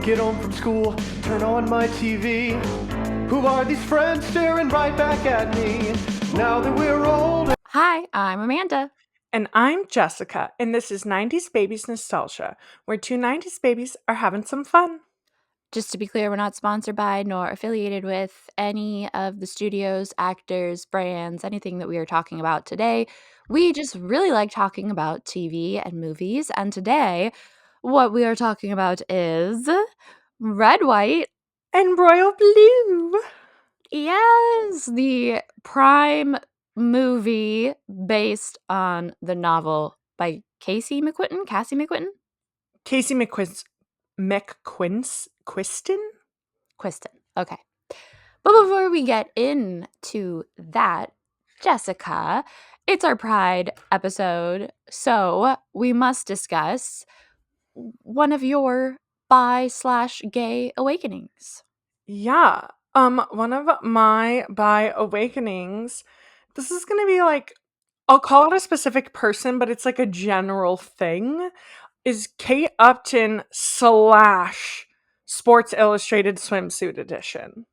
Get home from school, turn on my TV. Who are these friends staring right back at me? Now that we're old. Hi, I'm Amanda. And I'm Jessica, and this is 90s Babies Nostalgia, where two 90s babies are having some fun. Just to be clear, we're not sponsored by nor affiliated with any of the studios, actors, brands, anything that we are talking about today. We just really like talking about TV and movies, and today what we are talking about is Red, White, And Royal Blue. Yes, the prime movie based on the novel by Casey McQuiston? Casey McQuiston? Quiston. Okay. But before we get into that, Jessica, it's our Pride episode, so we must discuss one of your bi/gay awakenings. Yeah. One of my bi awakenings, this is gonna be like, I'll call it a specific person, but it's like a general thing, is Kate Upton / Sports Illustrated swimsuit edition.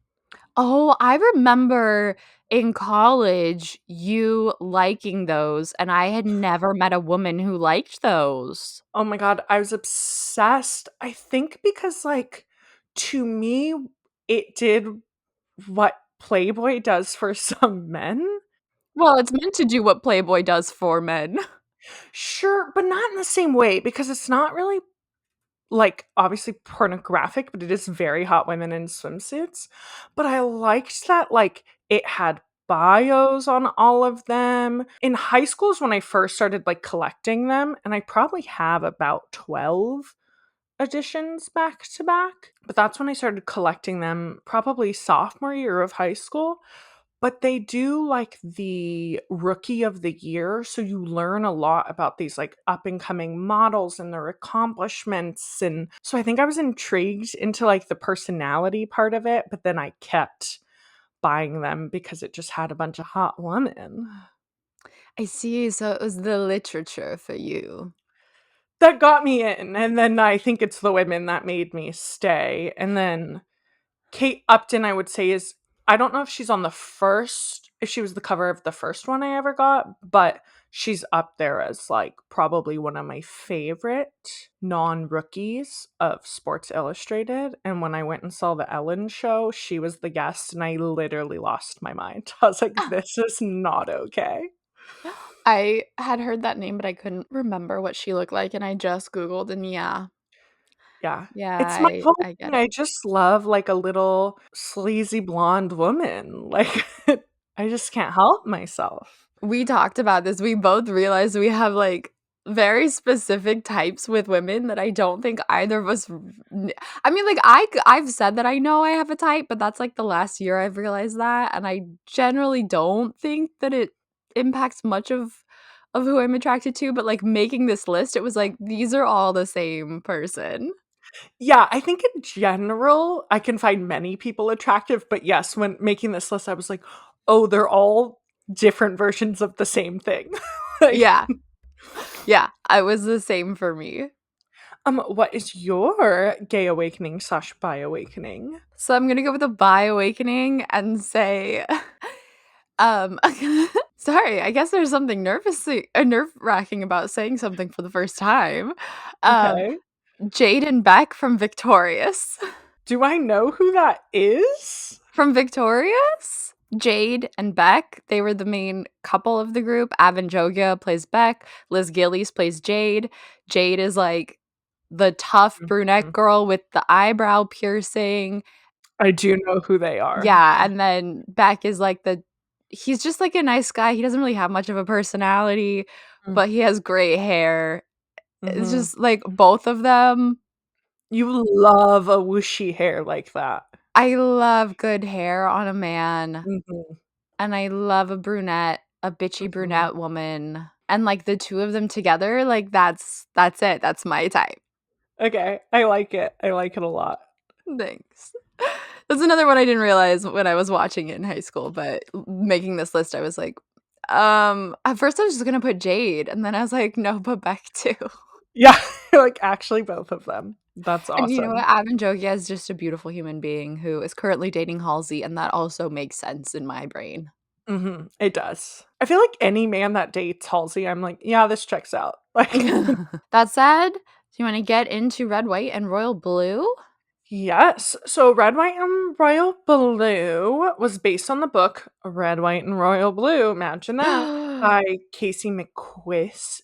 Oh, I remember in college you liking those, and I had never met a woman who liked those. Oh my god, I was obsessed. I think because, like, to me, it did what Playboy does for some men. Well, it's meant to do what Playboy does for men. Sure, but not in the same way because it's not really, like, obviously pornographic, but it is very hot women in swimsuits. But I liked that, like, it had bios on all of them. In high school is when I first started, like, collecting them, and I probably have about 12 editions back to back. But that's when I started collecting them, probably sophomore year of high school. But they do like the rookie of the year. So you learn a lot about these like up and coming models and their accomplishments. And so I think I was intrigued into like the personality part of it, but then I kept buying them because it just had a bunch of hot women. I see, so it was the literature for you. That got me in. And then I think it's the women that made me stay. And then Kate Upton, I would say, is, I don't know if she's on the first, if she was the cover of the first one I ever got, but she's up there as like probably one of my favorite non-rookies of Sports Illustrated. And when I went and saw the Ellen show, she was the guest, and I literally lost my mind. I was like, this is not okay. I had heard that name, but I couldn't remember what she looked like, and I just Googled, and yeah, Yeah. It's my I whole I get thing. it. I just love like a little sleazy blonde woman. Like, I just can't help myself. We talked about this. We both realized we have, like, very specific types with women that I don't think either of us I mean, like, I've said that I know I have a type, but that's, like, the last year I've realized that, and I generally don't think that it impacts much of who I'm attracted to, but, like, making this list, it was like, these are all the same person. Yeah, I think in general, I can find many people attractive, but yes, when making this list, I was like, "Oh, they're all different versions of the same thing." Like, Yeah. Yeah, I was the same for me. what is your gay awakening / bi awakening? So I'm gonna go with a bi awakening and say, um, sorry, I guess there's something nerve-wracking about saying something for the first time. Um, Okay. Jade and Beck from Victorious. Do I know who that is? From Victorious? Jade and Beck, they were the main couple of the group. Avon Jogia plays Beck. Liz Gillies plays Jade. Jade is like the tough brunette Mhm. girl with the eyebrow piercing. I do know who they are. Yeah, and then Beck is like he's just like a nice guy. He doesn't really have much of a personality, but he has great hair. It's Mhm. just like both of them. You love a whooshy hair like that. I love good hair on a man, Mhm. and I love a bitchy Mhm. brunette woman. And like the two of them together, like that's it. That's my type. Okay, I like it. I like it a lot. Thanks. That's another one I didn't realize when I was watching it in high school, but making this list, I was like, at first I was just gonna put Jade, and then I was like, no, put Beck too. Yeah, like, actually both of them. That's And you know what? awesome. I've been joking as just a beautiful human being who is currently dating Halsey, and that also makes sense in my brain. It does. I feel like any man that dates Halsey, I'm like, yeah, this checks out. Like, That said, do you want to get into red, white, and royal blue? yes. So Red, White, and Royal Blue was based on the book Red, White, and Royal Blue. Imagine that. By Casey McQuist.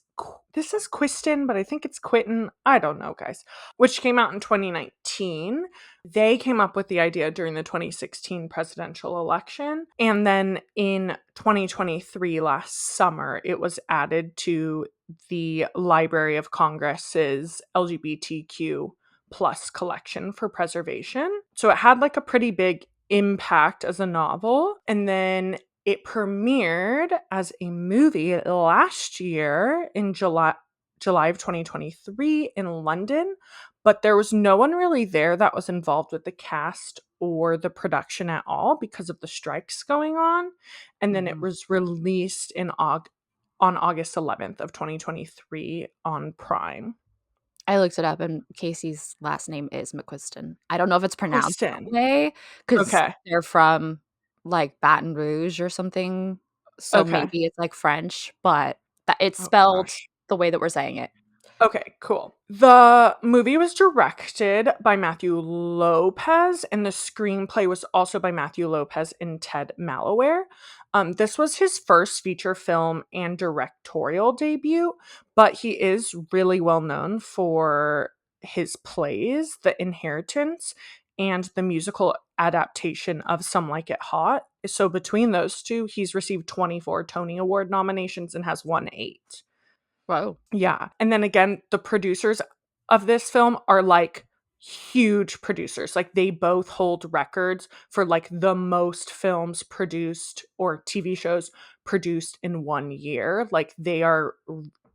This is Quiston, but I think it's Quitten. I don't know, guys. Which came out in 2019. They came up with the idea during the 2016 presidential election. And then in 2023, last summer, it was added to the Library of Congress's LGBTQ plus collection for preservation. So it had like a pretty big impact as a novel. And then it premiered as a movie last year in July of 2023 in London, but there was no one really there that was involved with the cast or the production at all because of the strikes going on. And then it Mhm. was released on August 11th of 2023 on Prime. I looked it up, and Casey's last name is McQuiston. I don't know if it's pronounced that Quiston. way because Okay. they're from, like, Baton Rouge or something, so Okay. maybe it's, like, French, but that it's Oh spelled gosh. the way that we're saying it. Okay, cool. The movie was directed by Matthew Lopez, and the screenplay was also by Matthew Lopez and Ted Malloware. This was his first feature film and directorial debut, but he is really well known for his plays, The Inheritance, and the musical adaptation of Some Like It Hot. So between those two, he's received 24 Tony Award nominations and has won 8. Whoa. Yeah, and then again, the producers of this film are, like, huge producers, like, they both hold records for, like, the most films produced or TV shows produced in 1 year, like, they are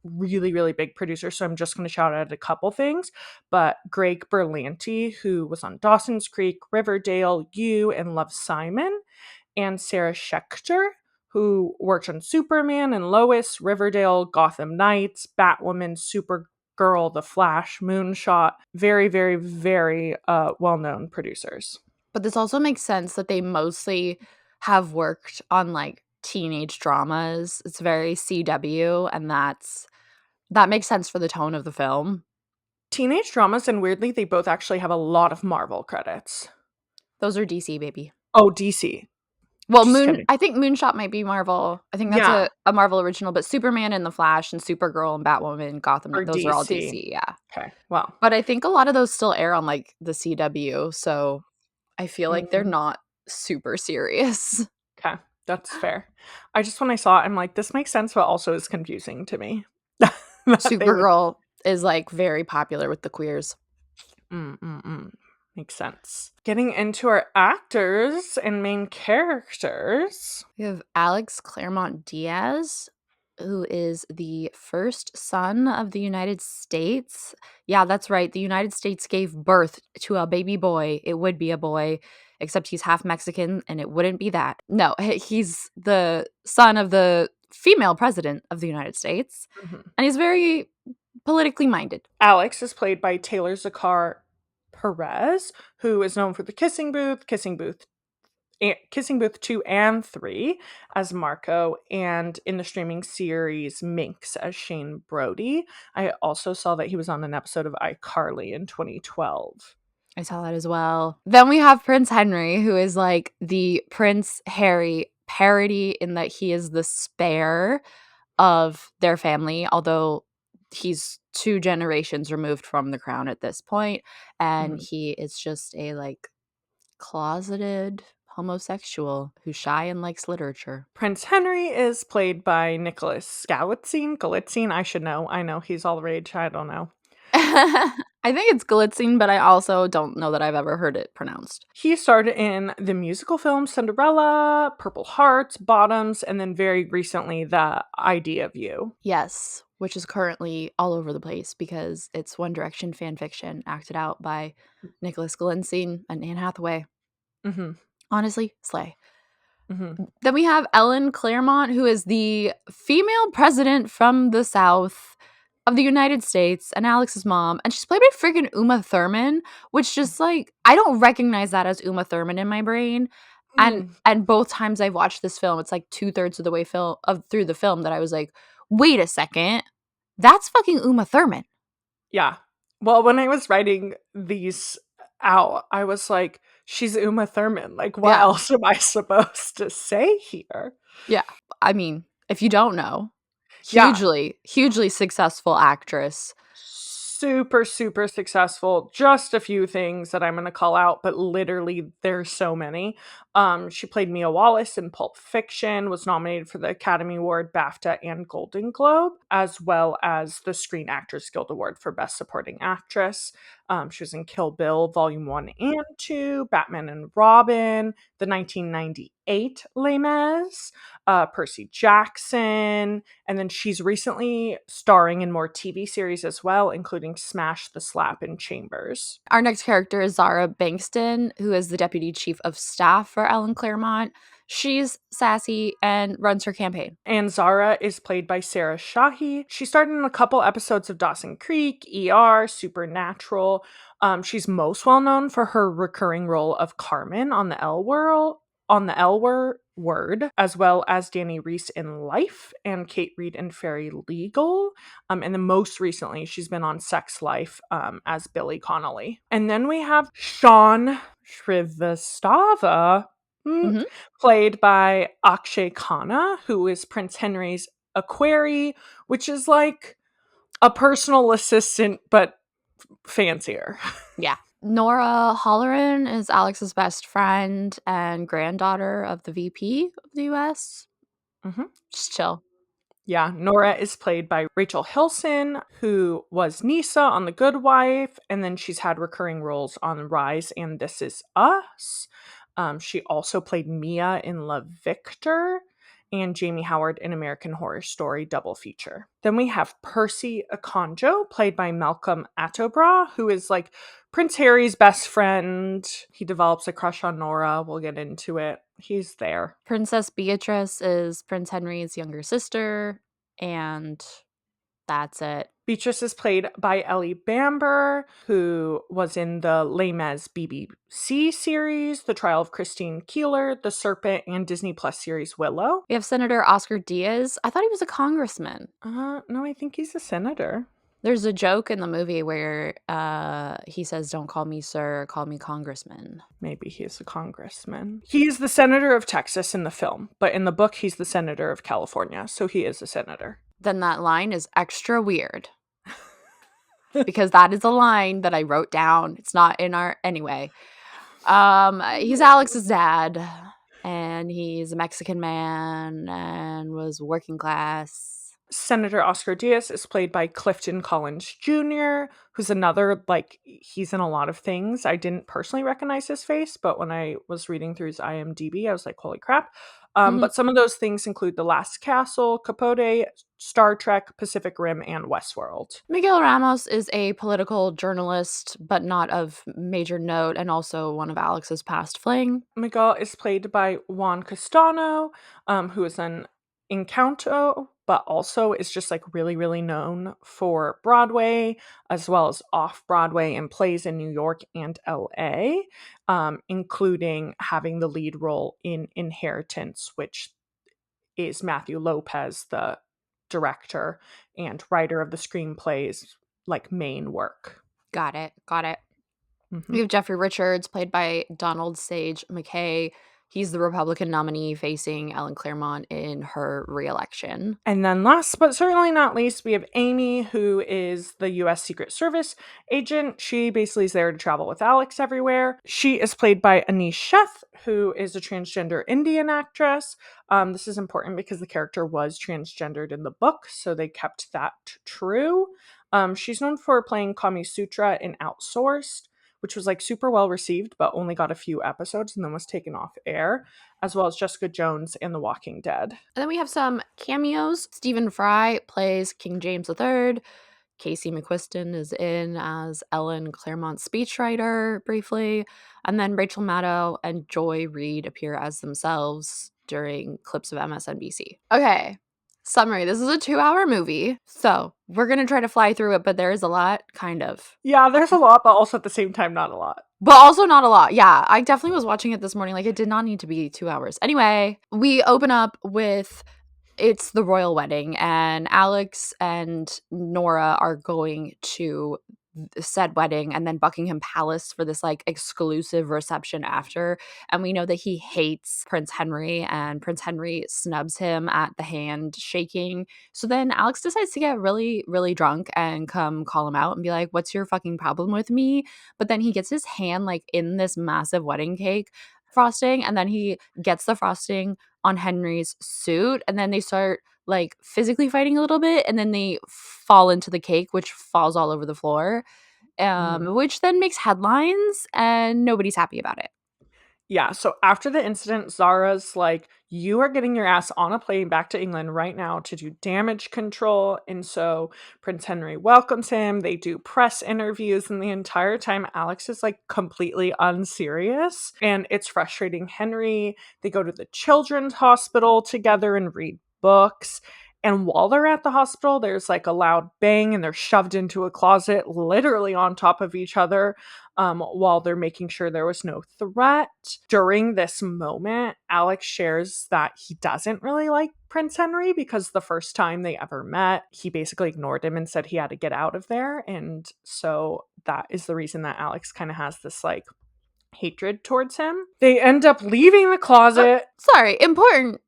really, really big producers, so I'm just gonna shout out a couple things, but Greg Berlanti, who was on Dawson's Creek, Riverdale, You, and Love, Simon, and Sarah Schechter, who worked on Superman and Lois, Riverdale, Gotham Knights, Batwoman, Supergirl, The Flash, Moonshot. Very, very, very well-known producers. But this also makes sense that they mostly have worked on, like, teenage dramas. It's very CW, and that makes sense for the tone of the film. Teenage dramas, and weirdly, they both actually have a lot of Marvel credits. Those are DC, baby. Oh, DC. Well, Just kidding. I think Moonshot might be Marvel. I think that's Yeah, a Marvel original, but Superman and The Flash and Supergirl and Batwoman, Gotham or Knight, those are all DC. DC, yeah. Okay, well. But I think a lot of those still air on, like, the CW, so I feel like they're Mhm. not super serious. Okay, that's fair. I just when I saw it, I'm like, this makes sense, but also is confusing to me. That they would Supergirl is, like, very popular with the queers. mm. Makes sense. Getting into our actors and main characters. We have Alex Claremont Diaz, who is the first son of the United States. Yeah, that's right. The United States gave birth to a baby boy. It would be a boy, except he's half Mexican, and it wouldn't be that. No, he's the son of the female president of the United States, Mhm. and he's very politically minded. Alex is played by Taylor Zakar Perez, who is known for The Kissing Booth 2 and 3 as Marco, and in the streaming series Minx as Shane Brody. I also saw that he was on an episode of iCarly in 2012. I saw that as well. Then we have Prince Henry, who is like the Prince Harry parody in that he is the spare of their family, although he's 2 generations removed from the crown at this point, and Mhm. he is just a, like, closeted homosexual who's shy and likes literature. Prince Henry is played by Nicholas Galitzine. I should know. I know he's all the rage. I don't know. I think it's Glitzing, but I also don't know that I've ever heard it pronounced. He starred in the musical film Cinderella, Purple Hearts, Bottoms, and then very recently The Idea of You. Yes, which is currently all over the place because it's One Direction fan fiction acted out by Nicholas Galitzine and Anne Hathaway. Mhm. Honestly, slay. Mhm. Then we have Ellen Claremont, who is the female president from the South. of the United States and Alex's mom, and she's played by freaking Uma Thurman, which just like I don't recognize that as Uma Thurman in my brain. And Mm, and both times I've watched this film, it's like 2/3 of the way through the film that I was like, wait a second, that's fucking Uma Thurman. yeah. Well, when I was writing these out, I was like, she's Uma Thurman. Like, what Yeah. else am I supposed to say here? Yeah. I mean, if you don't know, Yeah. hugely successful actress. Super, super successful. Just a few things that I'm going to call out, but literally there's so many. She played Mia Wallace in Pulp Fiction, was nominated for the Academy Award, BAFTA, and Golden Globe, as well as the Screen Actors Guild Award for Best Supporting Actress. She was in Kill Bill Volume 1 and 2, Batman and Robin, the 1998 Les Mis, Percy Jackson, and then she's recently starring in more TV series as well, including Smash the Slap in Chambers. Our next character is Zara Bankston, who is the deputy chief of staff for Ellen Claremont. She's sassy and runs her campaign. And Zara is played by Sarah Shahi. She starred in a couple episodes of Dawson Creek, ER, Supernatural. She's most well known for her recurring role of Carmen on the Word, as well as Danny Reese in Life and Kate Reed in Fairy Legal. And then most recently, she's been on Sex Life as Billy Connolly. And then we have Sean Shrivastava, Mhm. played by Akshay Khanna, who is Prince Henry's equerry, which is like a personal assistant, but fancier. Yeah. Nora Holleran is Alex's best friend and granddaughter of the VP of the US. Mhm. Just chill. Yeah, Nora is played by Rachel Hilson, who was Nisa on The Good Wife, and then she's had recurring roles on Rise and This Is Us. She also played Mia in Love Victor and Jamie Howard in American Horror Story double feature. Then we have Percy Akonjo, played by Malcolm Attenborough, who is like Prince Harry's best friend. He develops a crush on Nora. We'll get into it. He's there. Princess Beatrice is Prince Henry's younger sister, and that's it. Beatrice is played by Ellie Bamber, who was in the Les Mis BBC series, The Trial of Christine Keeler, The Serpent, and Disney Plus series Willow. We have Senator Oscar Diaz. I thought he was a congressman. No, I think he's a senator. There's a joke in the movie where he says, "Don't call me sir, call me congressman." Maybe he's a congressman. He is the senator of Texas in the film, but in the book, he's the senator of California, so he is a senator. Then that line is extra weird. Because that is a line that I wrote down. It's not in our anyway. He's Alex's dad, and he's a Mexican man and was working class. Senator Oscar Diaz is played by Clifton Collins Jr., who's another, like, he's in a lot of things. I didn't personally recognize his face, but when I was reading through his IMDb, I was like, holy crap. But some of those things include The Last Castle, Capote, Star Trek, Pacific Rim, and Westworld. Miguel Ramos is a political journalist, but not of major note, and also one of Alex's past fling. Miguel is played by Juan Castano, who is an Encanto, but also is just like really, really known for Broadway, as well as off Broadway and plays in New York and LA, including having the lead role in Inheritance, which is Matthew Lopez, the director and writer of the screenplay's like main work. Got it. Mm-hmm. We have Jeffrey Richards, played by Donald Sage McKay. He's the Republican nominee facing Ellen Claremont in her reelection. And then last but certainly not least, we have Amy, who is the U.S. Secret Service agent. She basically is there to travel with Alex everywhere. She is played by Anish Sheth, who is a transgender Indian actress. This is important because the character was transgendered in the book, so they kept that true. She's known for playing Kami Sutra in Outsourced, which was like super well received, but only got a few episodes and then was taken off air, as well as Jessica Jones in The Walking Dead. And then we have some cameos. Stephen Fry plays King James III. Casey McQuiston is in as Ellen Claremont's speechwriter briefly. And then Rachel Maddow and Joy Reid appear as themselves during clips of MSNBC. Okay, Summary. This is a 2-hour movie, so we're going to try to fly through it, but there is a lot, kind of. Yeah, there's a lot, but also at the same time, not a lot. But also not a lot. Yeah, I definitely was watching it this morning. Like, it did not need to be 2 hours. Anyway, we open up with it's the royal wedding, and Alex and Nora are going to said wedding and then Buckingham Palace for this like exclusive reception after. And we know that he hates Prince Henry, and Prince Henry snubs him at the handshaking. So then Alex decides to get really, really drunk and come call him out and be like, "What's your fucking problem with me?" But then he gets his hand like in this massive wedding cake frosting, and then he gets the frosting on Henry's suit, and then they start like physically fighting a little bit, and then they fall into the cake, which falls all over the floor, which then makes headlines, and nobody's happy about it. Yeah, so after the incident, Zara's like, you are getting your ass on a plane back to England right now to do damage control. And so Prince Henry welcomes him. They do press interviews, and the entire time Alex is like completely unserious. And it's frustrating Henry. They go to the children's hospital together and read books. And while they're at the hospital, there's like a loud bang, and they're shoved into a closet, literally on top of each other, while they're making sure there was no threat. During this moment, Alex shares that he doesn't really like Prince Henry because the first time they ever met, he basically ignored him and said he had to get out of there. And so that is the reason that Alex kind of has this like hatred towards him. They end up leaving the closet. Sorry, important.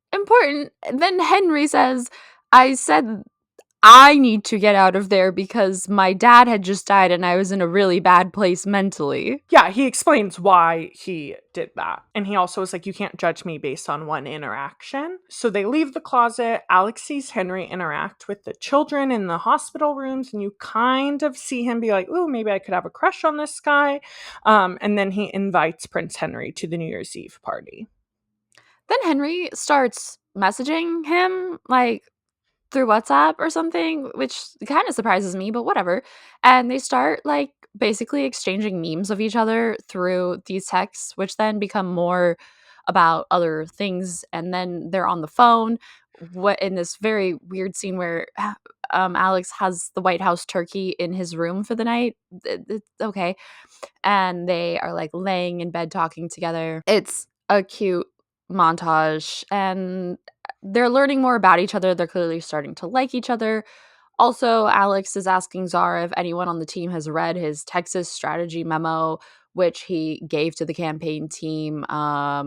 Then Henry says, "I said I need to get out of there because my dad had just died and I was in a really bad place mentally." Yeah, he explains why he did that. And he also was like, you can't judge me based on one interaction. So they leave the closet. Alex sees Henry interact with the children in the hospital rooms, and you kind of see him be like, ooh, maybe I could have a crush on this guy. And then he invites Prince Henry to the New Year's Eve party. Then Henry starts messaging him like through WhatsApp or something, which kind of surprises me, but whatever. And they start like basically exchanging memes of each other through these texts, which then become more about other things. And then they're on the phone. What in this very weird scene where Alex has the White House turkey in his room for the night. It's okay. And they are like laying in bed talking together. It's a cute montage, and they're learning more about each other. They're clearly starting to like each other. Also, Alex is asking Zara if anyone on the team has read his Texas strategy memo, which he gave to the campaign team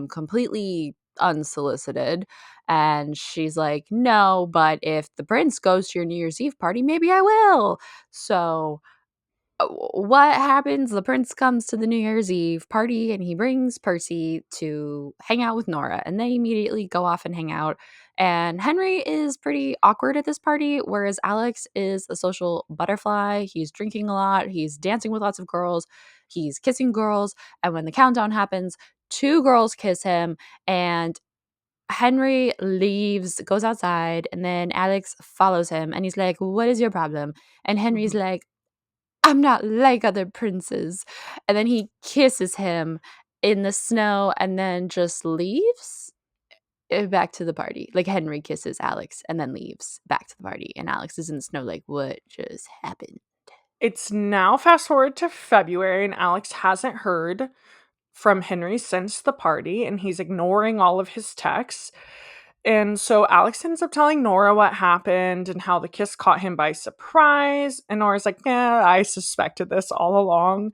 completely unsolicited. And she's like, "No, but if the prince goes to your New Year's Eve party, maybe I will." So what happens? The prince comes to the New Year's Eve party and he brings Percy to hang out with Nora, and they immediately go off and hang out. And Henry is pretty awkward at this party, whereas Alex is a social butterfly. He's drinking a lot, he's dancing with lots of girls, he's kissing girls. And when the countdown happens, 2 girls kiss him, and Henry leaves, goes outside, and then Alex follows him and he's like, "What is your problem?" And Henry's like, "I'm not like other princes." And then he kisses him in the snow and then just leaves back to the party. Like Henry kisses Alex and then leaves back to the party. And Alex is in the snow, like, what just happened? It's now fast forward to February, and Alex hasn't heard from Henry since the party, and he's ignoring all of his texts. And so Alex ends up telling Nora what happened and how the kiss caught him by surprise. And Nora's like, yeah, I suspected this all along.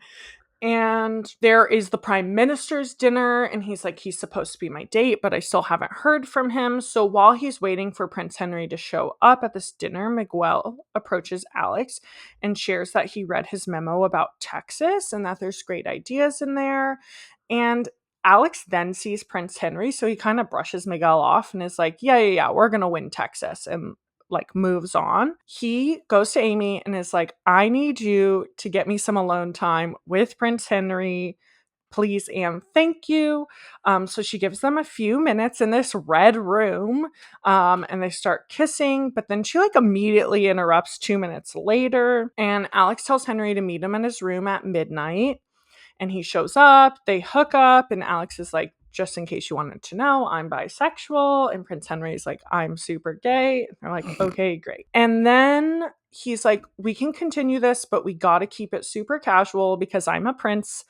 And there is the prime minister's dinner, and he's like, he's supposed to be my date, but I still haven't heard from him. So while he's waiting for Prince Henry to show up at this dinner, Miguel approaches Alex and shares that he read his memo about Texas and that there's great ideas in there. And Alex then sees Prince Henry, so he kind of brushes Miguel off and is like, yeah, we're going to win Texas, and like moves on. He goes to Amy and is like, I need you to get me some alone time with Prince Henry, please and thank you. So she gives them a few minutes in this red room, and they start kissing, but then she like immediately interrupts 2 minutes later, and Alex tells Henry to meet him in his room at midnight. And he shows up, they hook up, and Alex is like, just in case you wanted to know, I'm bisexual. And Prince Henry's like, I'm super gay. And they're like, okay, great. And then he's like, we can continue this, but we got to keep it super casual because I'm a prince.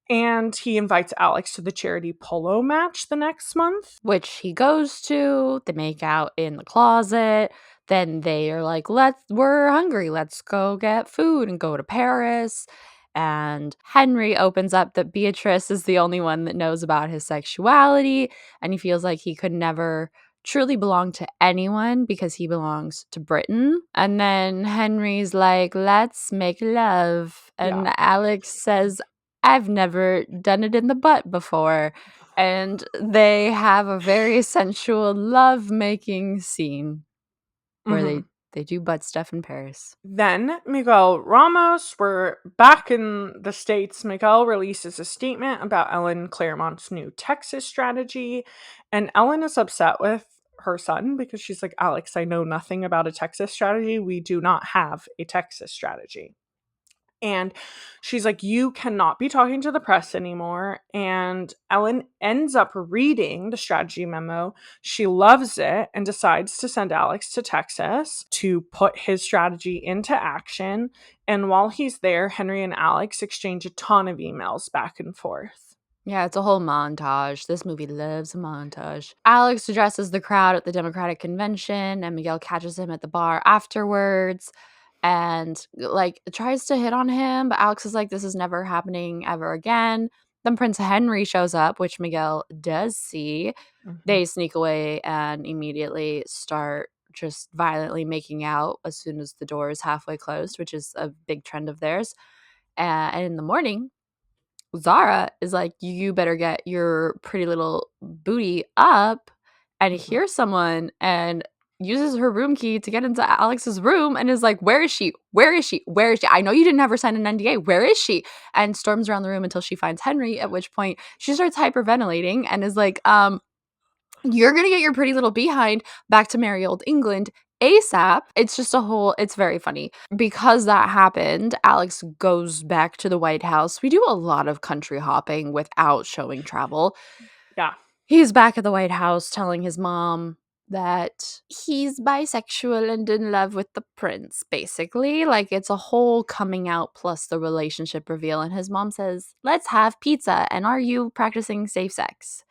And he invites Alex to the charity polo match the next month. Which he goes to. They make out in the closet. Then they are like, we're hungry. Let's go get food and go to Paris. And Henry opens up that Beatrice is the only one that knows about his sexuality. And he feels like he could never truly belong to anyone because he belongs to Britain. And then Henry's like, let's make love. And Yeah. Alex says, I've never done it in the butt before. And they have a very sensual love-making scene where Mhm. they do butt stuff in Paris. Then Miguel Ramos, we're back in the States. Miguel releases a statement about Ellen Claremont's new Texas strategy. And Ellen is upset with her son because she's like, Alex, I know nothing about a Texas strategy. We do not have a Texas strategy. And she's like, you cannot be talking to the press anymore. And Ellen ends up reading the strategy memo. She loves it and decides to send Alex to Texas to put his strategy into action. And while he's there, Henry and Alex exchange a ton of emails back and forth. Yeah, it's a whole montage. This movie loves a montage. Alex addresses the crowd at the Democratic convention, and Miguel catches him at the bar afterwards and like tries to hit on him, but Alex is like, this is never happening ever again. Then Prince Henry shows up, which Miguel does see. They sneak away and immediately start just violently making out as soon as the door is halfway closed, which is a big trend of theirs. And in the morning, Zara is like, you better get your pretty little booty up. And Mhm. hears someone and uses her room key to get into Alex's room and is like, where is she? Where is she? Where is she? I know you didn't have her sign an NDA. Where is she? And storms around the room until she finds Henry, at which point she starts hyperventilating and is like, you're gonna get your pretty little behind back to merry old England ASAP. It's just it's very funny. Because that happened, Alex goes back to the White House. We do a lot of country hopping without showing travel. Yeah. He's back at the White House telling his mom that he's bisexual and in love with the prince, basically. Like, it's a whole coming out plus the relationship reveal. And his mom says, let's have pizza. And are you practicing safe sex?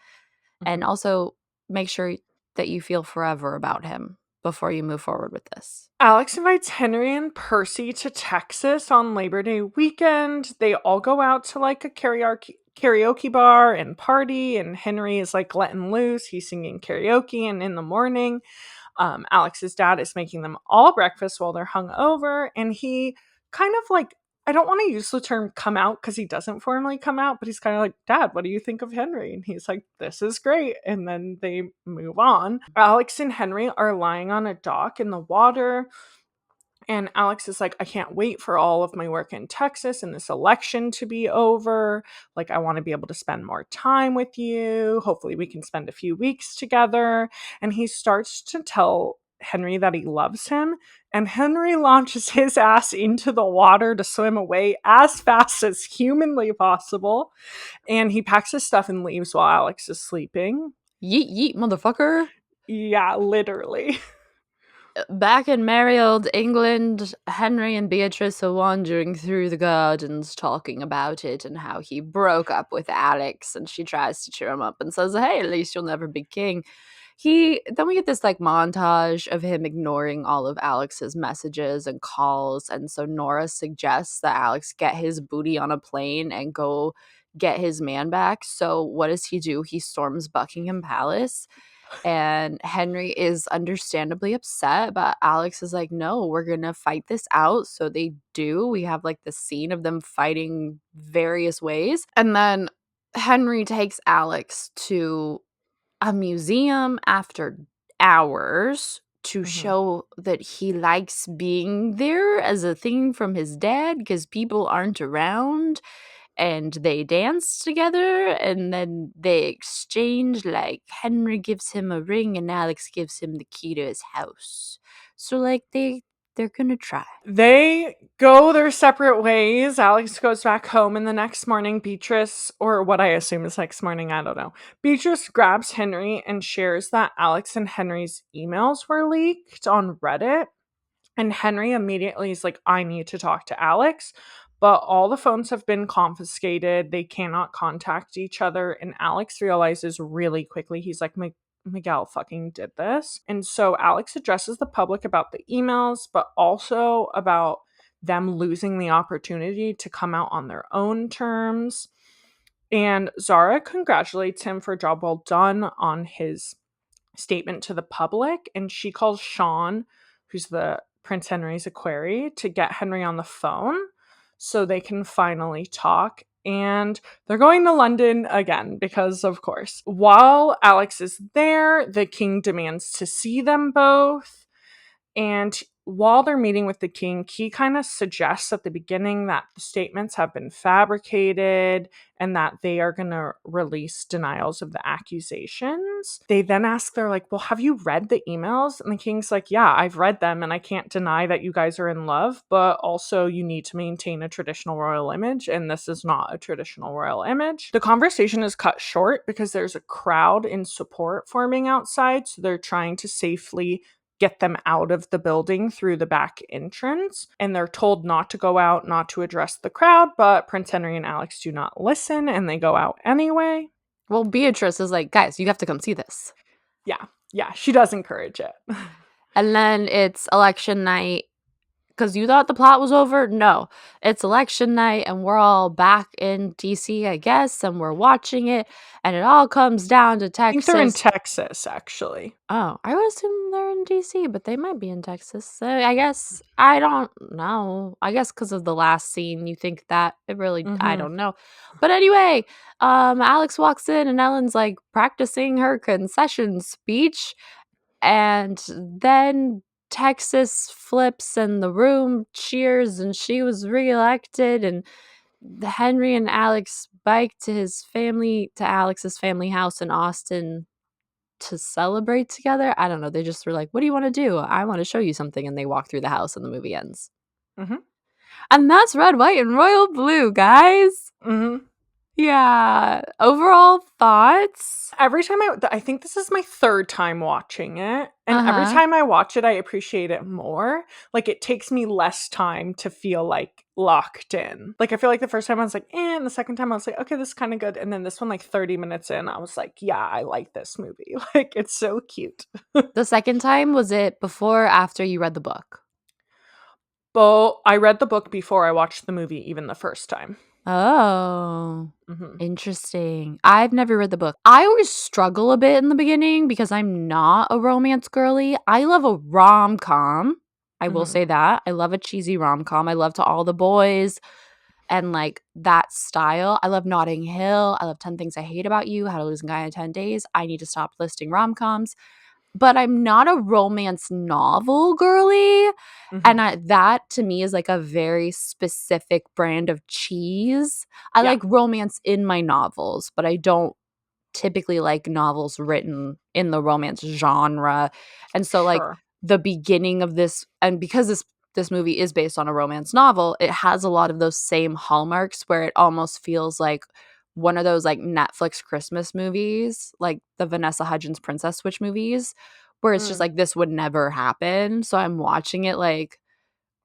And also make sure that you feel forever about him before you move forward with this. Alex invites Henry and Percy to Texas on Labor Day weekend. They all go out to like a karaoke bar and party, and Henry is like letting loose. He's singing karaoke, and in the morning, Alex's dad is making them all breakfast while they're hungover, and he kind of like, I don't want to use the term come out because he doesn't formally come out, but he's kind of like, Dad, what do you think of Henry? And he's like, this is great. And then they move on. Alex and Henry are lying on a dock in the water. And Alex is like, I can't wait for all of my work in Texas and this election to be over. Like, I want to be able to spend more time with you. Hopefully, we can spend a few weeks together. And he starts to tell Henry that he loves him. And Henry launches his ass into the water to swim away as fast as humanly possible. And he packs his stuff and leaves while Alex is sleeping. Yeet, yeet, motherfucker. Yeah, literally. Back in merry old England, Henry and Beatrice are wandering through the gardens talking about it and how he broke up with Alex, and she tries to cheer him up and says, hey, at least you'll never be king. Then we get this like montage of him ignoring all of Alex's messages and calls, and so Nora suggests that Alex get his booty on a plane and go get his man back. So what does he do? He storms Buckingham Palace. And Henry is understandably upset, but Alex is like, no, we're gonna fight this out. So they do. We have like the scene of them fighting various ways. And then Henry takes Alex to a museum after hours to show that he likes being there as a thing from his dad because people aren't around, and they dance together, and then they exchange, like Henry gives him a ring and Alex gives him the key to his house. So like they're gonna try. They go their separate ways. Alex goes back home, and the next morning, Beatrice, or what I assume is next morning, I don't know. Beatrice grabs Henry and shares that Alex and Henry's emails were leaked on Reddit. And Henry immediately is like, I need to talk to Alex. But all the phones have been confiscated. They cannot contact each other. And Alex realizes really quickly, he's like, Miguel fucking did this. And so Alex addresses the public about the emails, but also about them losing the opportunity to come out on their own terms. And Zara congratulates him for a job well done on his statement to the public. And she calls Sean, who's the Prince Henry's equerry, to get Henry on the phone so they can finally talk. And they're going to London again because, of course, while Alex is there, the king demands to see them both. And while they're meeting with the king, he kind of suggests at the beginning that the statements have been fabricated and that they are going to release denials of the accusations. They then ask, they're like, well, have you read the emails? And the king's like, yeah, I've read them, and I can't deny that you guys are in love, but also you need to maintain a traditional royal image, and this is not a traditional royal image. The conversation is cut short because there's a crowd in support forming outside, so they're trying to safely get them out of the building through the back entrance. And they're told not to go out, not to address the crowd, but Prince Henry and Alex do not listen, and they go out anyway. Well, Beatrice is like, guys, you have to come see this. Yeah, she does encourage it. And then it's election night. Because you thought the plot was over? No. It's election night, and we're all back in DC, I guess, and we're watching it, and it all comes down to I Texas. think they're in Texas, actually. Oh, I would assume they're in DC, but they might be in Texas. So I guess, I don't know. I guess because of the last scene, you think that. It really, I Mhm. don't know. But anyway, Alex walks in, and Ellen's like practicing her concession speech, and then Texas flips and the room cheers, and she was reelected, and Henry and Alex bike to Alex's family house in Austin to celebrate together. I don't know. They just were like, what do you want to do? I want to show you something. And they walk through the house and the movie ends. Mhm. And that's red, white, and royal blue, guys. Mhm. Yeah. Overall thoughts? Every time I think this is my third time watching it, and every Uh-huh. time I watch it, I appreciate it more. Like, it takes me less time to feel like locked in. Like, I feel like the first time I was like, and the second time I was like, okay, this is kind of good. And then this one, like 30 minutes in, I was like, yeah, I like this movie. Like, it's so cute. The second time, was it before or after you read the book? But I read the book before I watched the movie, even the first time. Oh, Mhm. interesting. I've never read the book. I always struggle a bit in the beginning because I'm not a romance girly. I love a rom-com. I will Mhm. say that. I love a cheesy rom-com. I love To All the Boys and like that style. I love Notting Hill. I love 10 Things I Hate About You, How to Lose a Guy in 10 Days. I need to stop listing rom-coms. But I'm not a romance novel girly. And Mhm. that to me is like a very specific brand of cheese. I Yeah. like romance in my novels, but I don't typically like novels written in the romance genre. And so like Sure. the beginning of this, and because this movie is based on a romance novel, it has a lot of those same hallmarks where it almost feels like one of those like Netflix Christmas movies, like the Vanessa Hudgens Princess Switch movies, where it's just Mm. like this would never happen. So I'm watching it like,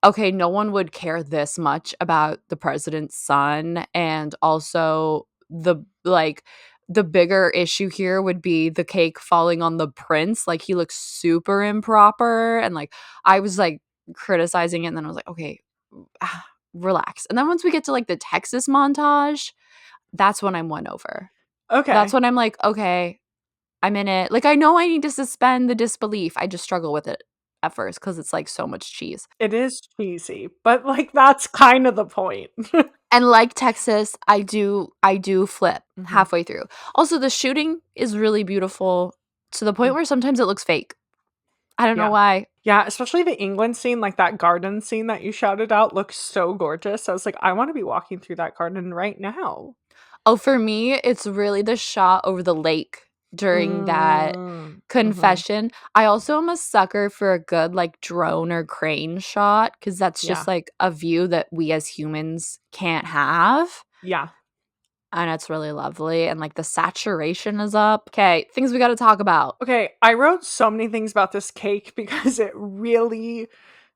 okay, no one would care this much about the president's son. And also the bigger issue here would be the cake falling on the prince. Like he looks super improper. And like I was like criticizing it, and then I was like, okay, relax. And then once we get to like the Texas montage, that's when I'm won over. That's Okay. when I'm like, okay, I'm in it. Like I know I need to suspend the disbelief. I just struggle with it at first because it's like so much cheese. It is cheesy, but like that's kind of the point. And like Texas, I do flip Mhm. halfway through. Also, the shooting is really beautiful to the point where sometimes it looks fake. I don't know Yeah. why. Yeah, especially the England scene, like that garden scene that you shouted out looks so gorgeous. I was like, I want to be walking through that garden right now. Oh, for me, it's really the shot over the lake during that Mm, mhm. confession. I also am a sucker for a good, like, drone or crane shot because that's Yeah. just, like, a view that we as humans can't have, Yeah. and it's really lovely, and, like, the saturation is up. Okay, things we gotta talk about. Okay, I wrote so many things about this cake because it really,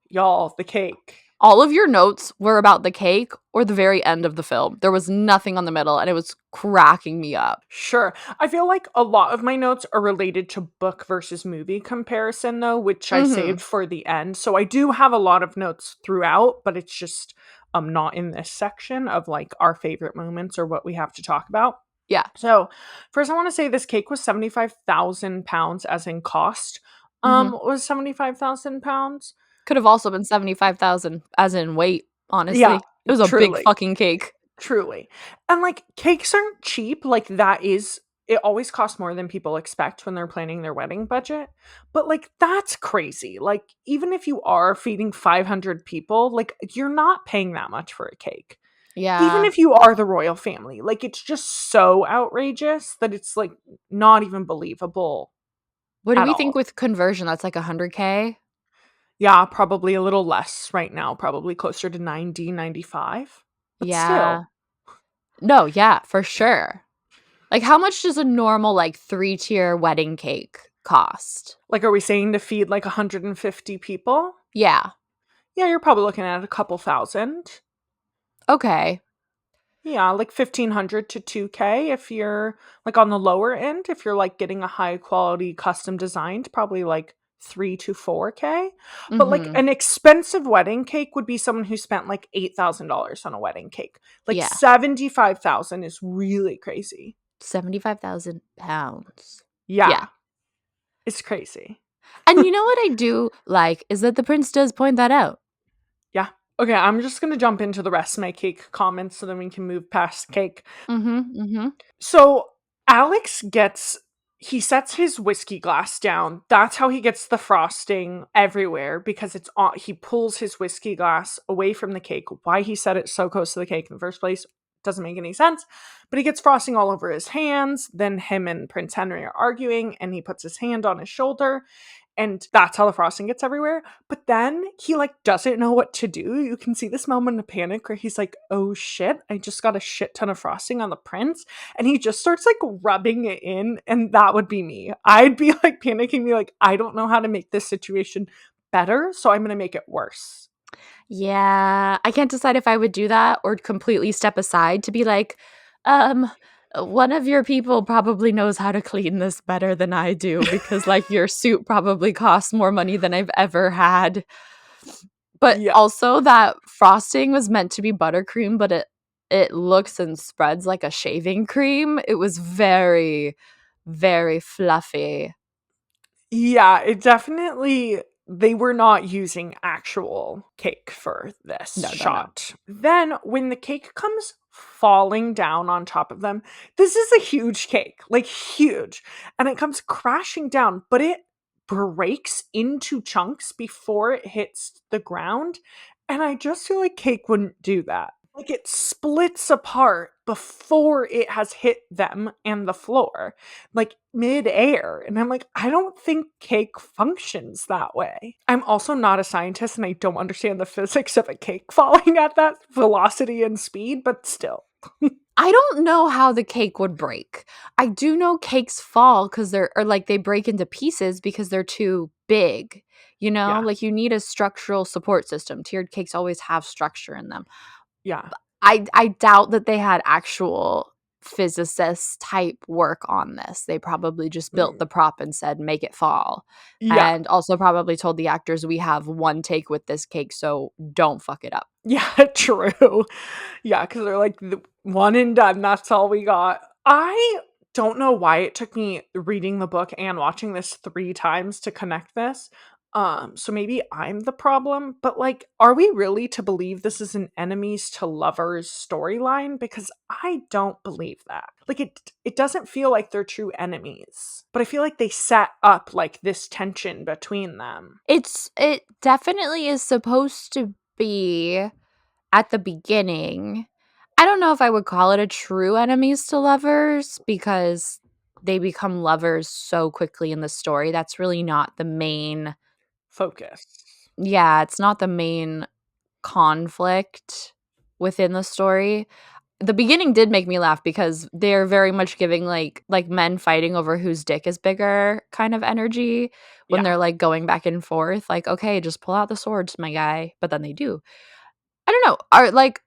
y'all, the cake. All of your notes were about the cake or the very end of the film. There was nothing on the middle, and it was cracking me up. Sure. I feel like a lot of my notes are related to book versus movie comparison, though, which I Mhm. saved for the end. So I do have a lot of notes throughout, but it's just not in this section of like our favorite moments or what we have to talk about. Yeah. So first I want to say this cake was 75,000 pounds as in cost. Mhm. Was 75,000 pounds? Could have also been 75,000 as in weight, Yeah, honestly. It was a big truly. fucking cake. Truly. And, like, cakes aren't cheap, like, that is it always costs more than people expect when they're planning their wedding budget, but, like, that's crazy, like, even if you are feeding 500 people, like, you're not paying that much for a cake. Even Yeah. if you are the royal family, like, it's just so outrageous that it's, like, not even believable What do at we think all. with conversion? That's like 100K? Yeah, probably a little less right now, probably closer to 90, 95, but Yeah. still. No, yeah, for sure. Like, how much does a normal, like, three-tier wedding cake cost? Like, are we saying to feed, like, 150 people? Yeah. Yeah, you're probably looking at a couple thousand. Okay. Yeah, like 1,500 to 2K if you're like on the lower end. If you're like getting a high quality custom designed, probably like 3 to 4K. But like Mhm. an expensive wedding cake would be someone who spent like $8,000 on a wedding cake. Like Yeah. 75,000 is really crazy. 75,000 pounds. Yeah. Yeah, it's crazy. And you know what I do like is that the prince does point that out. Yeah. Okay, I'm just gonna jump into the rest of my cake comments so then we can move past cake. Mhm, mhm. So Alex gets he sets his whiskey glass down. That's how he gets the frosting everywhere because it's on he pulls his whiskey glass away from the cake. Why he set it so close to the cake in the first place doesn't make any sense. But he gets frosting all over his hands. Then him and Prince Henry are arguing and he puts his hand on his shoulder and that's how the frosting gets everywhere. But then he like doesn't know what to do. You can see this moment of panic where he's like, "Oh shit, I just got a shit ton of frosting on the prince." And he just starts like rubbing it in, and that would be me. I'd be like panicking, be like, "I don't know how to make this situation better, so I'm going to make it worse." Yeah, I can't decide if I would do that or completely step aside to be like, um, one of your people probably knows how to clean this better than I do because, like, your suit probably costs more money than I've ever had. But Yeah. also that frosting was meant to be buttercream, but it looks and spreads like a shaving cream. It was very, very fluffy. Yeah, it definitely they were not using actual cake for this No, no, no. shot. Then when the cake comes falling down on top of them, this is a huge cake, like huge, and it comes crashing down, but it breaks into chunks before it hits the ground, and I just feel like cake wouldn't do that. Like it splits apart before it has hit them and the floor like mid-air. And I'm like, I don't think cake functions that way. I'm also not a scientist and I don't understand the physics of a cake falling at that velocity and speed, but still. I don't know how the cake would break. I do know cakes fall because they're or like they break into pieces because they're too big. You know, Yeah. like you need a structural support system. Tiered cakes always have structure in them. Yeah. I doubt that they had actual physicist type work on this. They probably just built Mm. the prop and said, make it fall. Yeah. And also probably told the actors, we have one take with this cake, so don't fuck it up. Yeah, true. Yeah, because they're like the one and done. That's all we got. I don't know why it took me reading the book and watching this 3 times to connect this. So maybe I'm the problem, but like, are we really to believe this is an enemies to lovers storyline? Because I don't believe that. Like it doesn't feel like they're true enemies. But I feel like they set up like this tension between them. It definitely is supposed to be at the beginning. I don't know if I would call it a true enemies to lovers because they become lovers so quickly in the story. That's really not the main Focus. yeah, it's not the main conflict within the story. The beginning did make me laugh because they're very much giving like men fighting over whose dick is bigger kind of energy when Yeah. they're like going back and forth like, okay, just pull out the swords, my guy. But then they do. I don't know. Are like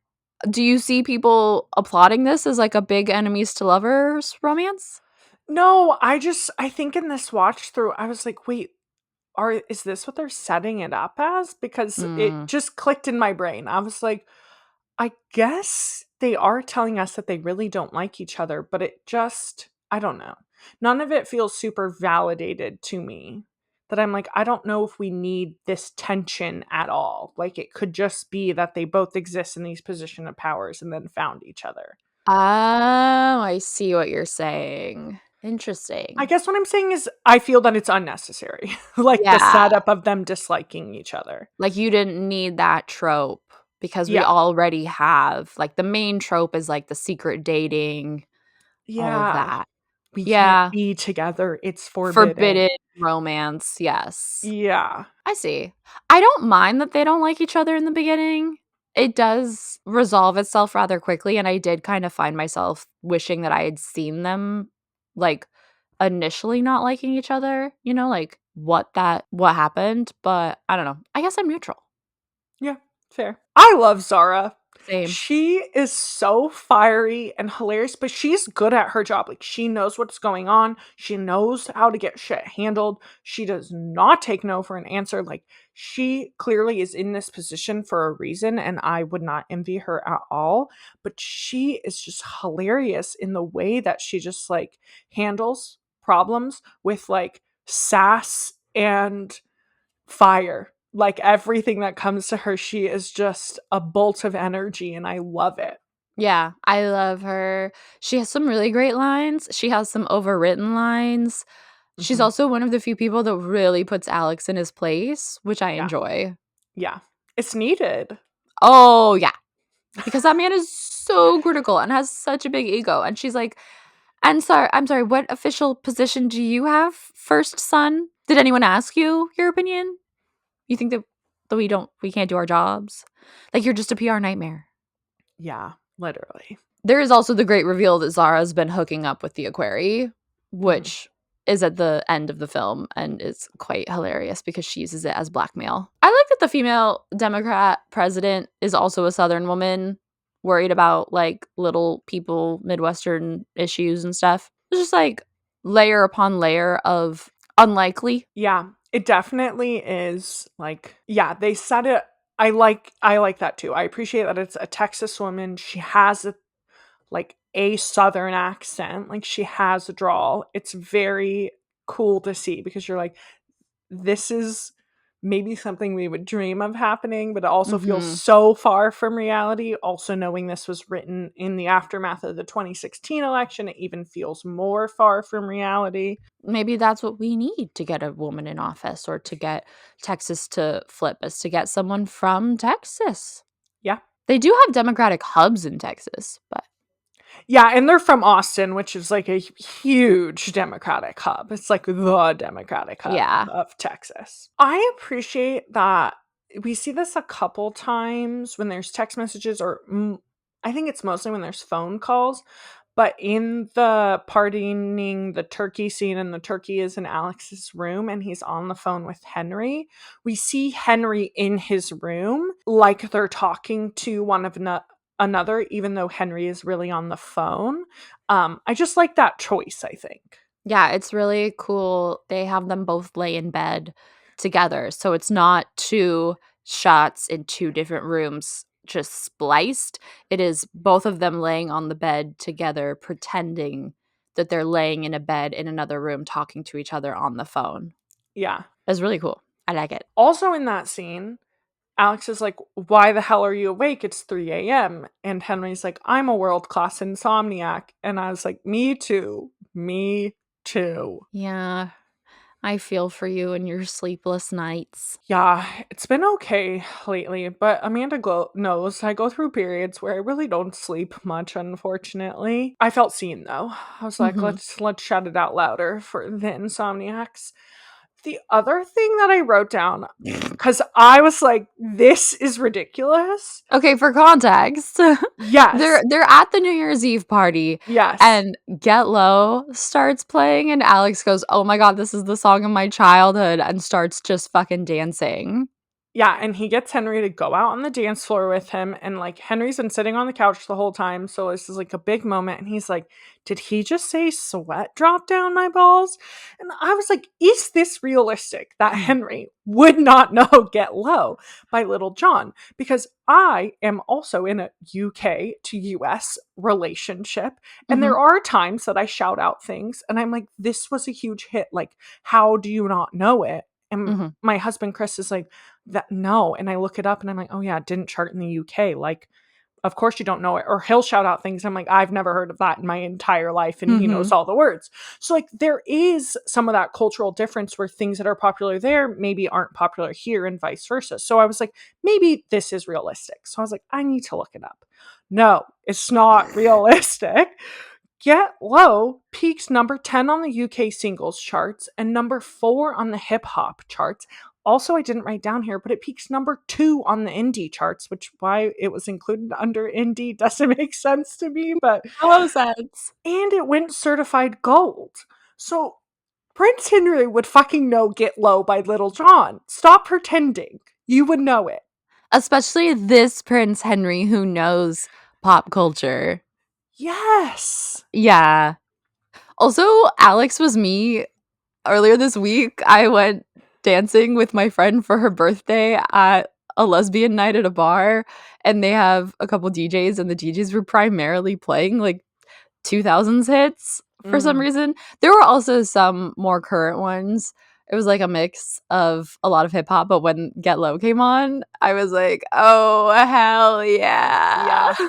do you see people applauding this as like a big enemies to lovers romance? No, I think in this watch through, I was like, wait, is this what they're setting it up as? Because it Mm. just clicked in my brain. I was like, I guess they are telling us that they really don't like each other, but it just, I don't know. None of it feels super validated to me. That I'm like, I don't know if we need this tension at all. Like, it could just be that they both exist in these position of powers and then found each other. Oh, I see what you're saying. I Interesting. guess what I'm saying is I feel that it's unnecessary. Like the Yeah. setup of them disliking each other. Like, you didn't need that trope because we Yeah. already have like, the main trope is, like, the secret dating, all of Yeah. that. We can't Yeah. be together. It's forbidden. Forbidden romance, yes. Yeah. I see. I don't mind that they don't like each other in the beginning. It does resolve itself rather quickly, and I did kind of find myself wishing that I had seen them, like, initially not liking each other, you know, like, what happened, but I don't know. I guess I'm neutral. Yeah, fair. I love Zara. Same. She is so fiery and hilarious, but she's good at her job. Like, she knows what's going on. She knows how to get shit handled. She does not take no for an answer. Like, she clearly is in this position for a reason, and I would not envy her at all. But she is just hilarious in the way that she just like handles problems with like sass and fire. Like, everything that comes to her, she is just a bolt of energy, and I love it. Yeah, I love her. She has some really great lines. She has some overwritten lines. She's Mhm. also one of the few people that really puts Alex in his place, which I Yeah. enjoy. Yeah. It's needed. Oh, yeah. Because that man is so critical and has such a big ego. And she's like, I'm sorry, what official position do you have, first son? Did anyone ask you your opinion? You think that we can't do our jobs? Like, you're just a PR nightmare. Yeah, literally. There is also the great reveal that Zara's been hooking up with the Aquari, Mhm. which is at the end of the film and is quite hilarious because she uses it as blackmail. I like that the female Democrat president is also a Southern woman worried about like little people, Midwestern issues and stuff. It's just like layer upon layer of unlikely. Yeah, it definitely is, like, yeah, they said it. I like that too. I appreciate that it's a Texas woman. She has a Southern accent. Like, she has a drawl. It's very cool to see because you're like, this is maybe something we would dream of happening, but it also feels Mhm. so far from reality. Also, knowing this was written in the aftermath of the 2016 election, it even feels more far from reality. Maybe that's what we need to get a woman in office or to get Texas to flip is to get someone from Texas. Yeah. They do have Democratic hubs in Texas, but Yeah, and they're from Austin, which is like a huge Democratic hub. It's like the Democratic hub yeah. of Texas. I appreciate that we see this a couple times when there's text messages, or I think it's mostly when there's phone calls. But in the partying the turkey scene, and the turkey is in Alex's room and he's on the phone with Henry, we see Henry in his room like they're talking to one of another, even though Henry is really on the phone. I just like that choice, I think. Yeah, it's really cool. They have them both lay in bed together. So it's not two shots in two different rooms just spliced. It is both of them laying on the bed together, pretending that they're laying in a bed in another room talking to each other on the phone. Yeah. It's really cool. I like it. Also in that scene, Alex is like, why the hell are you awake? It's 3 a.m. And Henry's like, I'm a world class insomniac. And I was like, me too. Me too. Yeah. I feel for you and your sleepless nights. Yeah, it's been okay lately, but Amanda knows I go through periods where I really don't sleep much, unfortunately. I felt seen though. I was like, Mhm. let's shout it out louder for the insomniacs. The other thing that I wrote down, because I was like, this is ridiculous. Okay, for context, Yes, they're at the New Year's Eve party yes. and Get Low starts playing and Alex goes, "Oh my god, this is the song of my childhood," and starts just fucking dancing. Yeah, and he gets Henry to go out on the dance floor with him, and, like, Henry's been sitting on the couch the whole time, so this is, like, a big moment, and he's like, "Did he just say sweat drop down my balls?" And I was like, "Is this realistic that Henry would not know Get Low by Little John?" Because I am also in a UK to US relationship, and there Mhm, are times that I shout out things, and I'm like, "This was a huge hit, like, how do you not know it?" And mhm. my husband, Chris, is like, that no, and I look it up and I'm like, "Oh yeah, it didn't chart in the UK, like, of course you don't know it," or he'll shout out things, I'm like, "I've never heard of that in my entire life," and he knows Mhm, all the words. So, like, there is some of that cultural difference where things that are popular there maybe aren't popular here and vice versa. So I was like, "Maybe this is realistic." So I was like, "I need to look it up." No, it's not realistic. Get Low peaks number 10 on the UK singles charts and number 4 on the hip hop charts. Also, I didn't write down here, but it peaks number 2 on the indie charts, which why it was included under indie doesn't make sense to me, but no sense. and it went certified gold. So Prince Henry would fucking know Get Low by Little John. Stop pretending. You would know it. Especially this Prince Henry who knows pop culture. Yes. Yeah. Also, Alex was me earlier this week. I went dancing with my friend for her birthday at a lesbian night at a bar, and they have a couple DJs, and the DJs were primarily playing like 2000s hits for some Mhm. reason. There were also some more current ones. It was like a mix of a lot of hip hop, but when Get Low came on, I was like, "Oh, hell yeah." Yeah.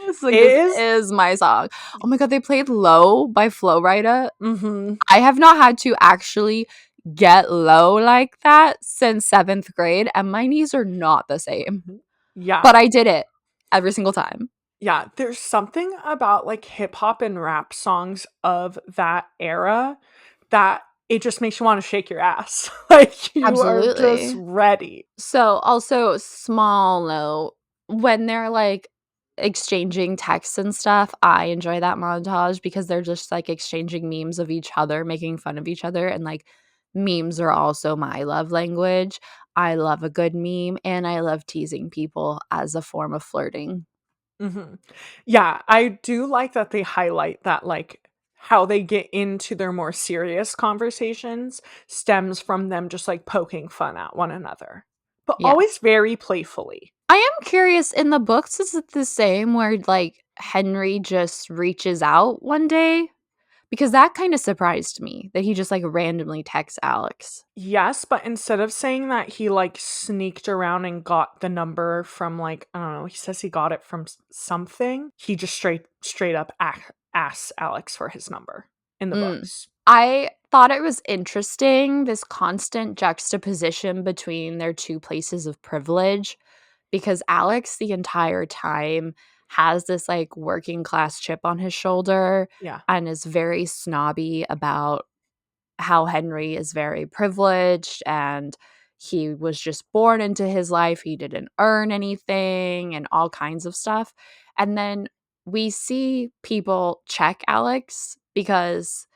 I was like, It "This is. is my song." Oh my god, they played Low by Flo Rida. Mhm. I have not had to actually get low like that since 7th grade, and my knees are not the same, Yeah. but I did it every single time. Yeah, there's something about, like, hip hop and rap songs of that era that it just makes you wanna shake your ass. Like, you are just Absolutely. ready. So, also, small note, when they're, like, exchanging texts and stuff, I enjoy that montage because they're just, like, exchanging memes of each other, making fun of each other, and, like, memes are also my love language. I love a good meme, and I love teasing people as a form of flirting. Mhm. Yeah, I do like that they highlight that, like, how they get into their more serious conversations stems from them just, like, poking fun at one another, but Yeah. always very playfully. I am curious, in the books, is it the same where, like, Henry just reaches out one day? Because that kinda surprised me that he just, like, randomly texts Alex. Yes, but instead of saying that he, like, sneaked around and got the number from, like, I don't know, he says he got it from something, he just straight up asks Alex for his number in the Mm. books. I thought it was interesting, this constant juxtaposition between their 2 places of privilege, because Alex the entire time has this, like, working class chip on his shoulder Yeah. and is very snobby about how Henry is very privileged and he was just born into his life. He didn't earn anything and all kinds of stuff. And then we see people check Alex because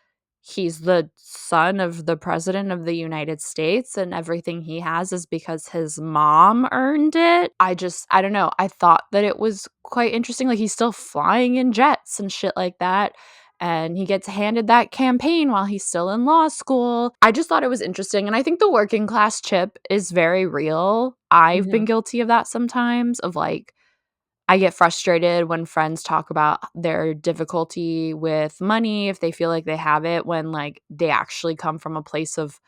he's the son of the president of the United States and everything he has is because his mom earned it. I don't know. I thought that it was quite interesting. Like he's still flying in jets and shit like that and he gets handed that campaign while he's still in law school. I just thought it was interesting, and I think the working class chip is very real. I've been Mhm. guilty of that sometimes, of, like, I get frustrated when friends talk about their difficulty with money, if they feel like they have it, when, like, they actually come from a place of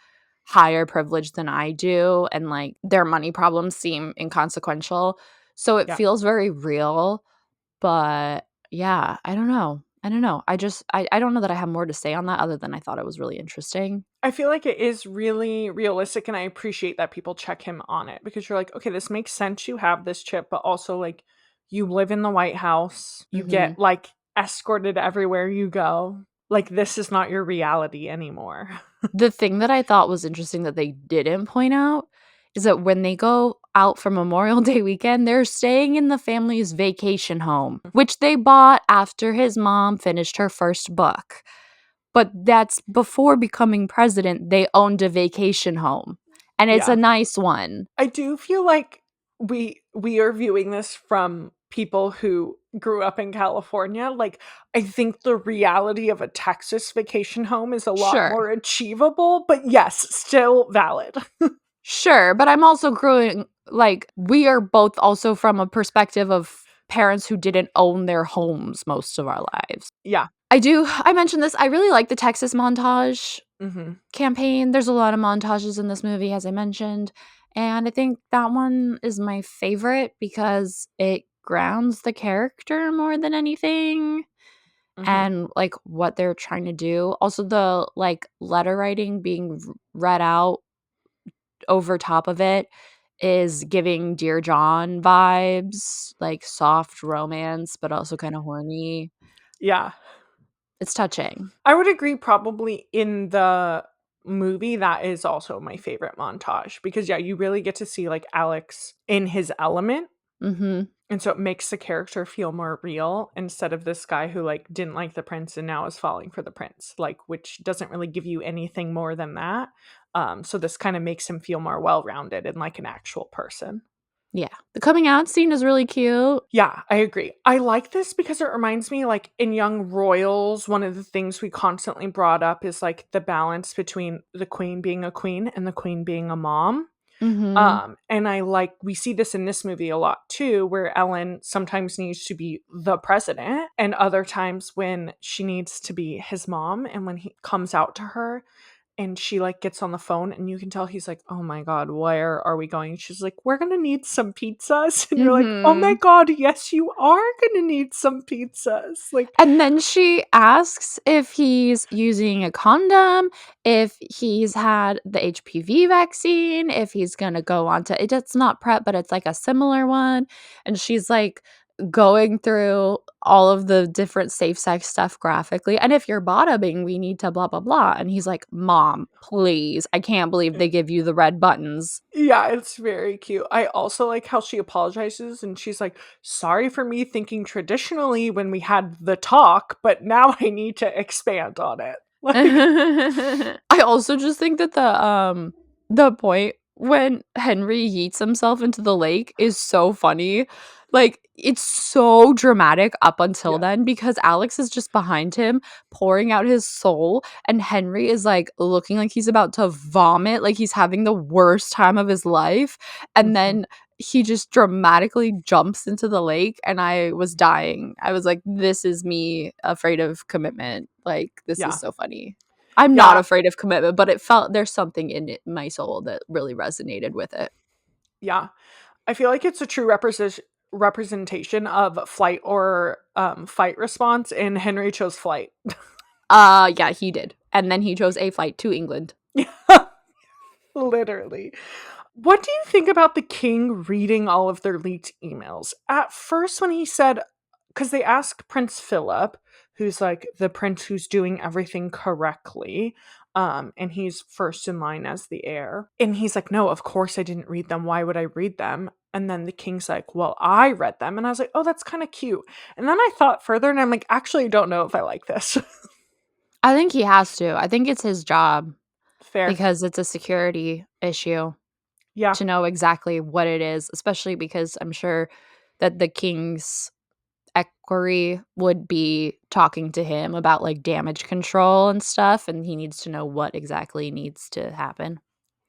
higher privilege than I do, and, like, their money problems seem inconsequential. So it Yeah. feels very real, but yeah, I don't know. I don't know. I don't know that I have more to say on that other than I thought it was really interesting. I feel like it is really realistic, and I appreciate that people check him on it because you're like, okay, this makes sense. You have this chip, but also like you live in the White House, you Mhm. get like escorted everywhere you go. Like, this is not your reality anymore. The thing that I thought was interesting that they didn't point out is that when they go out for Memorial Day weekend, they're staying in the family's vacation home, which they bought after his mom finished her first book. But that's before becoming president, they owned a vacation home, and it's a Yeah. nice one. I do feel like we are viewing this from people who grew up in California. Like, I think the reality of a Texas vacation home is a lot Sure. more achievable, but yes, still valid. Sure, but I'm also growing like, we are both also from a perspective of parents who didn't own their homes most of our lives. Yeah. I mentioned this, I really like the Texas montage Mhm. campaign. There's a lot of montages in this movie, as I mentioned, and I think that one is my favorite because it grounds the character more than anything Mhm. and, like, what they're trying to do. Also, the, like, letter writing being read out over top of it is giving Dear John vibes, like soft romance, but also kinda horny. Yeah. It's touching. I would agree, probably in the movie, that is also my favorite montage because, yeah, you really get to see, like, Alex in his element, Mhm. and so it makes the character feel more real instead of this guy who, like, didn't like the prince and now is falling for the prince, like, which doesn't really give you anything more than that. So this kinda makes him feel more well-rounded and like an actual person. Yeah. The coming out scene is really cute. Yeah, I agree. I like this because it reminds me, like, in Young Royals, one of the things we constantly brought up is, like, the balance between the queen being a queen and the queen being a mom. Mhm. And we see this in this movie a lot too, where Ellen sometimes needs to be the president, and other times when she needs to be his mom, and when he comes out to her and she, like, gets on the phone and you can tell he's like, "Oh my god, where are we going?" She's like, "We're gonna need some pizzas." And you're like, "Oh my Mhm. god, yes, you are gonna need some pizzas." Like, And then she asks if he's using a condom, if he's had the HPV vaccine, if he's gonna go on to it's not PrEP, but it's like a similar one, and she's, like, going through all of the different safe sex stuff graphically, "And if you're bottoming, we need to blah, blah, blah," and he's like, "Mom, please, I can't believe they give you the red buttons." yeah, it's very cute. I also like how she apologizes and she's like, "Sorry for me thinking traditionally when we had the talk, but now I need to expand on it." Like, I also just think that the point when Henry yeets himself into the lake is so funny. Like, it's so dramatic up until yeah. then because Alex is just behind him pouring out his soul, and Henry is, like, looking like he's about to vomit, like he's having the worst time of his life, and Mhm. then he just dramatically jumps into the lake, and I was dying. I was like, "This is me afraid of commitment." Like, this is Yeah. so funny. I'm not Yeah, afraid of commitment, but it felt there's something in it my soul that really resonated with it. yeah. I feel like it's a true representation of flight or, fight response, and Henry chose flight. Yeah, he did. And then he chose a flight to England. Literally. What do you think about the king reading all of their leaked emails? At first, when he said, because they ask Prince Philip, who's like the prince who's doing everything correctly, and he's first in line as the heir. And he's like, "No, of course I didn't read them. Why would I read them?" And then the king's like, "Well, I read them." And I was like, "Oh, that's kind of cute." And then I thought further and I'm like, actually, I don't know if I like this. I think he has to. I think it's his job Fair. because it's a security issue Yeah. to know exactly what it is, especially because I'm sure that the king's equerry would be talking to him about, like, damage control and stuff, and he needs to know what exactly needs to happen.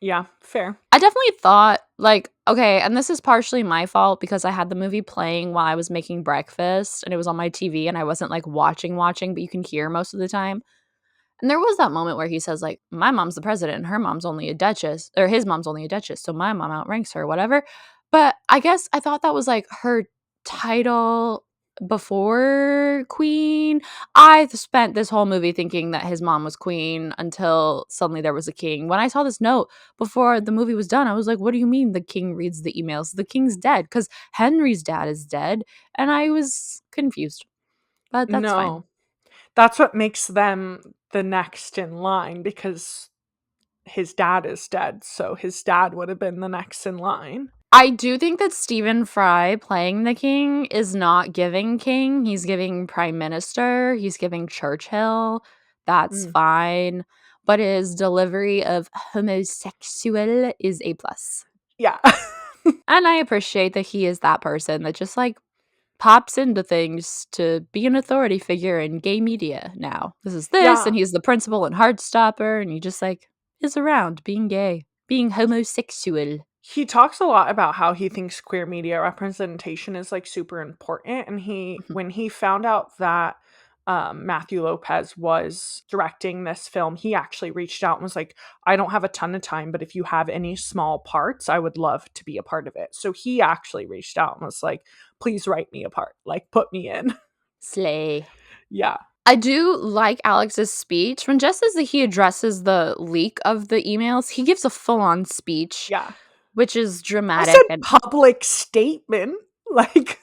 Yeah. Fair. I definitely thought, like, okay, and this is partially my fault because I had the movie playing while I was making breakfast and it was on my TV and I wasn't, like, watching, but you can hear most of the time. And there was that moment where he says, like, "My mom's the president and her mom's only a duchess," or his mom's only a duchess, so my mom outranks her, whatever. But I guess I thought that was, like, her title before Queen. I spent this whole movie thinking that his mom was Queen until suddenly there was a king. When I saw this note before the movie was done, I was like, what do you mean the king reads the emails? The king's dead because Henry's dad is dead. And I was confused, but that's fine. No. That's what makes them the next in line, because his dad is dead, so his dad would have been the next in line. I do think that Stephen Fry playing the king is not giving king. He's giving prime minister. He's giving Churchill. That's Mm. fine. But his delivery of homosexual is A plus. Yeah. And I appreciate that he is that person that just like pops into things to be an authority figure in gay media now. This is this, Yeah. and he's the principal and Heartstopper, and he just like is around being gay, being homosexual. He talks a lot about how he thinks queer media representation is like super important, and when he found out that Matthew Lopez was directing this film, he actually reached out and was like, I don't have a ton of time, but if you have any small parts, I would love to be a part of it. So he actually reached out and was like, please write me a part, like put me in. Slay. Yeah. I do like Alex's speech when just as he addresses the leak of the emails, he gives a full-on speech, Yeah. which is I dramatic said and public statement. Like,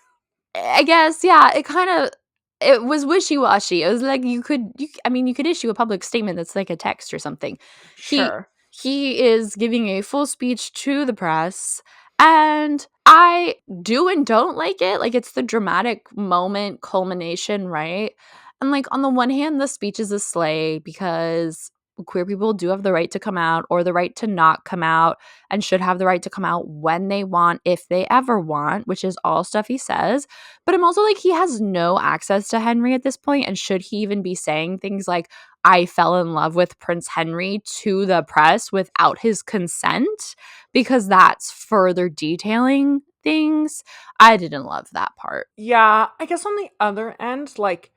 I guess, yeah, it was wishy-washy. It was like you could issue a public statement that's like a text or something. He sure. he is giving a full speech to the press, and I do and don't like it. Like it's the dramatic moment culmination, right? And like on the one hand, the speech is a slay because queer people do have the right to come out or the right to not come out and should have the right to come out when they want, if they ever want, which is all stuff he says. But I'm also like, he has no access to Henry at this point, and should he even be saying things like, I fell in love with Prince Henry to the press without his consent? Because that's further detailing things. I didn't love that part. Yeah, I guess on the other end, like,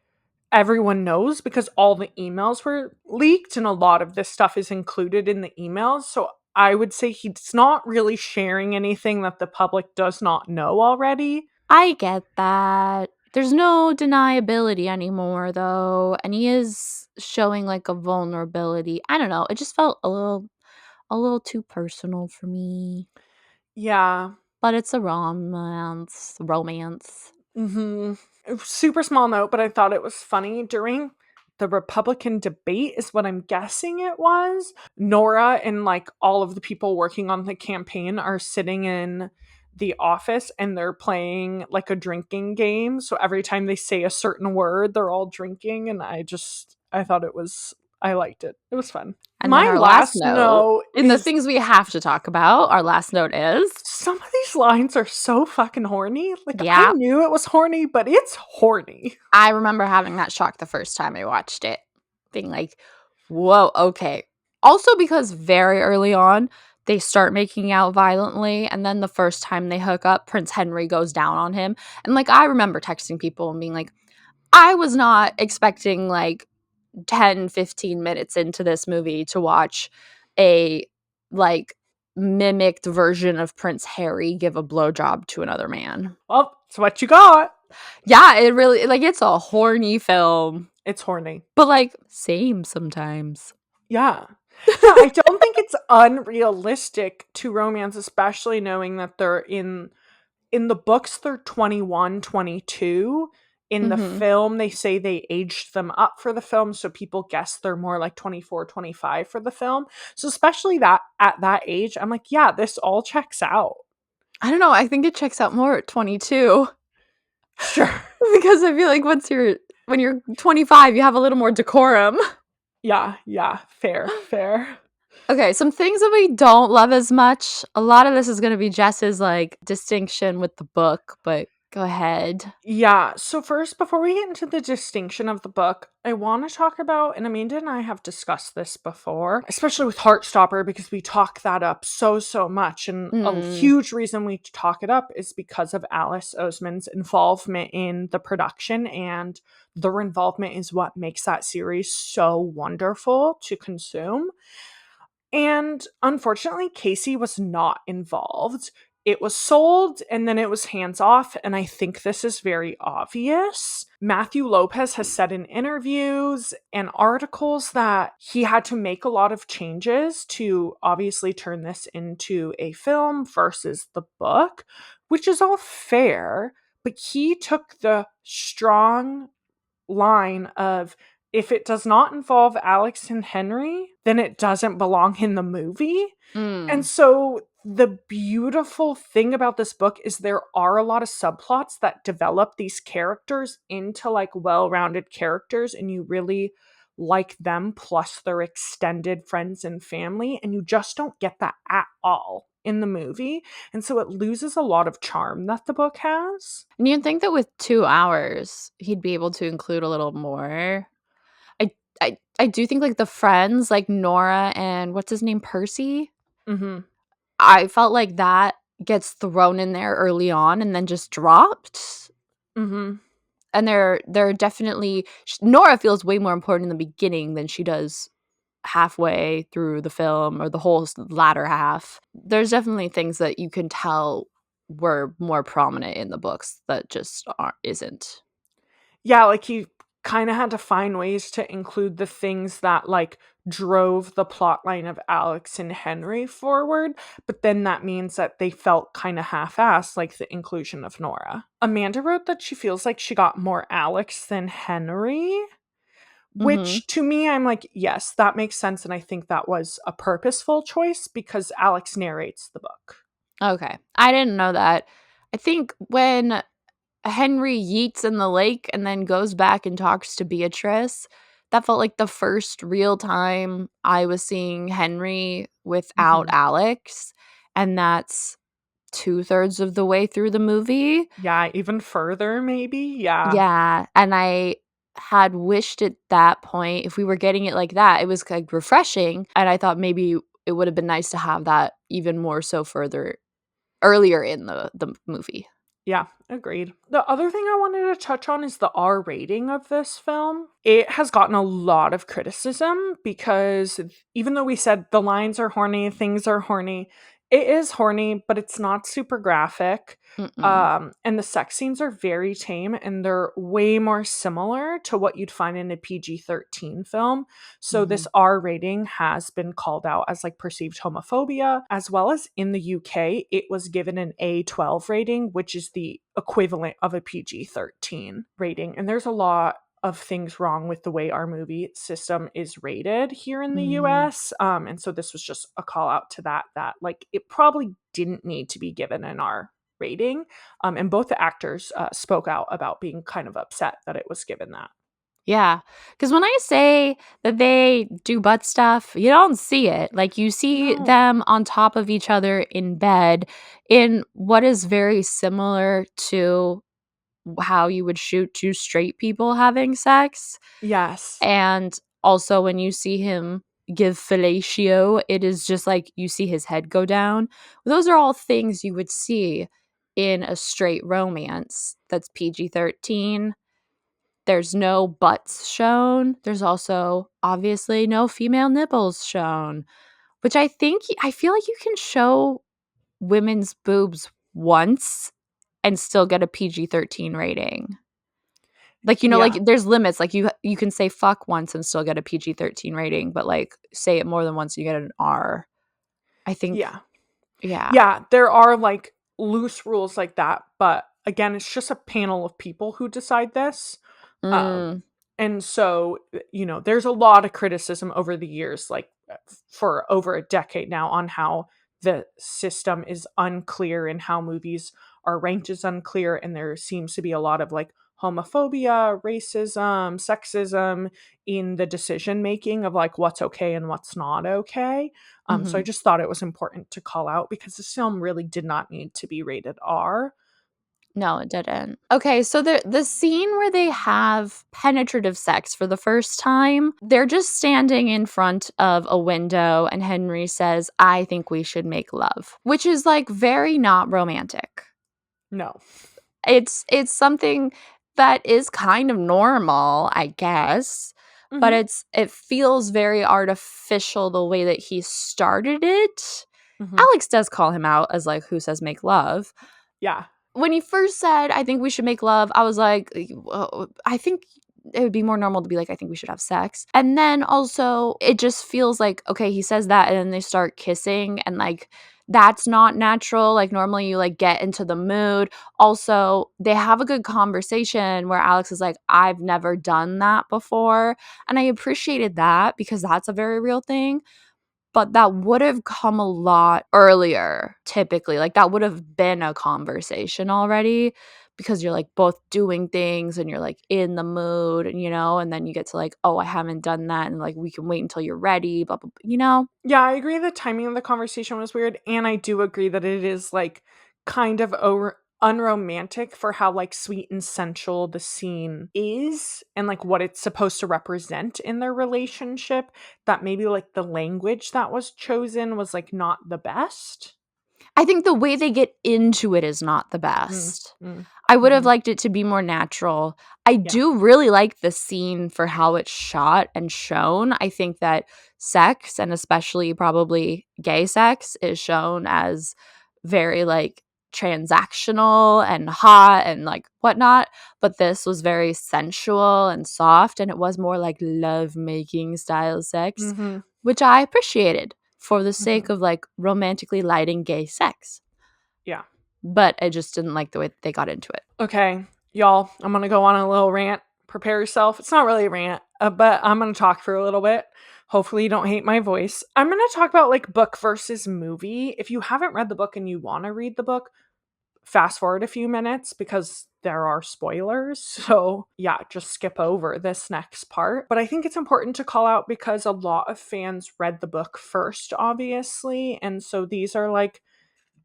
everyone knows because all the emails were leaked and a lot of this stuff is included in the emails. So I would say he's not really sharing anything that the public does not know already. I get that. There's no deniability anymore, though, and he is showing like a vulnerability. I don't know. It just felt a little too personal for me. Yeah. But it's a romance. Mm-hmm. Super small note, but I thought it was funny during the Republican debate, is what I'm guessing it was. Nora and like all of the people working on the campaign are sitting in the office and they're playing like a drinking game. So every time they say a certain word, they're all drinking. And I thought I liked it. It was fun. And then My our last last note, note in the is things we have to talk about, our last note is some of these lines are so fucking horny. Like, I yeah. knew it was horny, but it's horny. I remember having that shock the first time I watched it, being like, whoa, okay. Also, because very early on, they start making out violently. And then the first time they hook up, Prince Henry goes down on him. And like, I remember texting people and being like, I was not expecting like 10, 15 minutes into this movie to watch a like mimicked version of Prince Harry give a blowjob to another man. Well, it's what you got. Yeah, it really like it's a horny film, It's horny. but like same sometimes. Yeah. Yeah, I don't think it's unrealistic to romance, especially knowing that they're in the books they're 21, 22. In the Mhm. film they say they aged them up for the film, so people guess they're more like 24, 25 for the film. So especially that at that age, I'm like, yeah, this all checks out. I don't know, I think it checks out more at 22 Sure. because I feel like when you're 25, you have a little more decorum. Yeah, fair, fair. Okay, some things that we don't love as much. A lot of this is going to be Jess's like distinction with the book, but go ahead. Yeah, so first, before we get into the distinction of the book, I want to talk about, and Amanda and I have discussed this before, especially with Heartstopper, because we talk that up so much. And a huge reason we talk it up is because of Alice Oseman's involvement in the production, and their involvement is what makes that series so wonderful to consume. And unfortunately, Casey was not involved. it was sold and then it was hands off. And I think this is very obvious. Matthew Lopez has said in interviews and articles that he had to make a lot of changes to obviously turn this into a film versus the book, which is all fair. But he took the strong line of, if it does not involve Alex and Henry, then it doesn't belong in the movie. And so the beautiful thing about this book is there are a lot of subplots that develop these characters into like well-rounded characters, and you really like them plus their extended friends and family, and you just don't get that at all in the movie. And so it loses a lot of charm that the book has. And you'd think that with 2 hours, he'd be able to include a little more. I do think, like, the friends, like Nora and what's his name, Percy? Mm-hmm. I felt like that gets thrown in there early on and then just dropped. Mm-hmm. And they're definitely Nora feels way more important in the beginning than she does halfway through the film or the whole latter half. There's definitely things that you can tell were more prominent in the books that just isn't. Yeah, like he kind of had to find ways to include the things that like drove the plot line of Alex and Henry forward, but then that means that they felt kind of half-assed, like the inclusion of Nora. Amanda wrote that she feels like she got more Alex than Henry, Mhm. which to me, I'm like, yes, that makes sense, and I think that was a purposeful choice because Alex narrates the book. Okay. I didn't know that. I think when Henry yeets in the lake and then goes back and talks to Beatrice, that felt like the first real time I was seeing Henry without Mhm. Alex, and that's 2/3 of the way through the movie. Yeah, even further, maybe. Yeah. Yeah, and I had wished at that point, if we were getting it like that, it was, like, refreshing, and I thought maybe it would have been nice to have that even more so further earlier in the movie. Yeah, agreed. The other thing I wanted to touch on is the R rating of this film. It has gotten a lot of criticism because even though we said the lines are horny, things are horny, it is horny, but it's not super graphic. Mm-mm. And the sex scenes are very tame and they're way more similar to what you'd find in a PG-13 film. So this Mhm. R rating has been called out as like perceived homophobia, as well as in the UK, it was given an A12 rating, which is the equivalent of a PG-13 rating. And there's a lot of things wrong with the way our movie system is rated here in the Mhm. US. And so this was just a call out to that like it probably didn't need to be given an R rating. And both the actors spoke out about being kind of upset that it was given that. Yeah, because when I say that they do butt stuff, you don't see it. Like, you see No. them on top of each other in bed in what is very similar to how you would shoot 2 straight people having sex, Yes. and also when you see him give fellatio, it is just like you see his head go down. Those are all things you would see in a straight romance that's PG-13. There's no butts shown. There's also obviously no female nipples shown, which I feel like you can show women's boobs once and still get a PG-13 rating. Like, Yeah. like there's limits. Like you can say fuck once and still get a PG-13 rating, but like say it more than once, you get an R. I think, Yeah. yeah. Yeah, there are like loose rules like that, but again, it's just a panel of people who decide this. Um, Mm, and so, there's a lot of criticism over the years, like for over a decade now, on how the system is unclear and how movies are ranked is unclear. And there seems to be a lot of like homophobia, racism, sexism in the decision making of like what's okay and what's not okay. So I mhm. just thought it was important to call out because this film really did not need to be rated R. No, it didn't. Okay, so the scene where they have penetrative sex for the first time, they're just standing in front of a window and Henry says, "I think we should make love," which is like very not romantic. No. It's something that is kind of normal, I guess, but Hmm. it feels very artificial the way that he started it. Mhm. Alex does call him out as like, who says make love? Yeah. When he first said, I think we should make love, I was like, I think it would be more normal to be like, I think we should have sex. And then also, it just feels like, okay, he says that, and then they start kissing, and like, that's not natural. Like, normally you like get into the mood. Also, they have a good conversation where Alex is like, I've never done that before. And I appreciated that because that's a very real thing. But that would have come a lot earlier, typically. Like, that would have been a conversation already because you're, like, both doing things and you're, like, in the mood, and then you get to, like, "Oh, I haven't done that," and, like, "We can wait until you're ready," blah, blah, blah, Yeah, I agree the timing of the conversation was weird, and I do agree that it is, like, kind of unromantic for how, like, sweet and sensual the scene is and, like, what it's supposed to represent in their relationship, that maybe, like, the language that was chosen was, like, not the best. I think the way they get into it is not the Mm, best. mm, I would have mhm. liked it to be more natural. I Yeah. do really like the scene for how it's shot and shown. I think that sex, and especially probably gay sex, is shown as very like transactional and hot and like whatnot. But this was very sensual and soft, and it was more like love making style sex, Mhm, which I appreciated for the sake mhm. of like romantically lighting gay sex. Yeah. But I just didn't like the way that they got into it. Okay, y'all, I'm gonna go on a little rant. Prepare yourself. It's not really a rant, but I'm gonna talk for a little bit. Hopefully, you don't hate my voice. I'm gonna talk about like book versus movie. If you haven't read the book and you want to read the book, fast forward a few minutes because there are spoilers. So, yeah, just skip over this next part. But I think it's important to call out because a lot of fans read the book first, obviously. And so these are like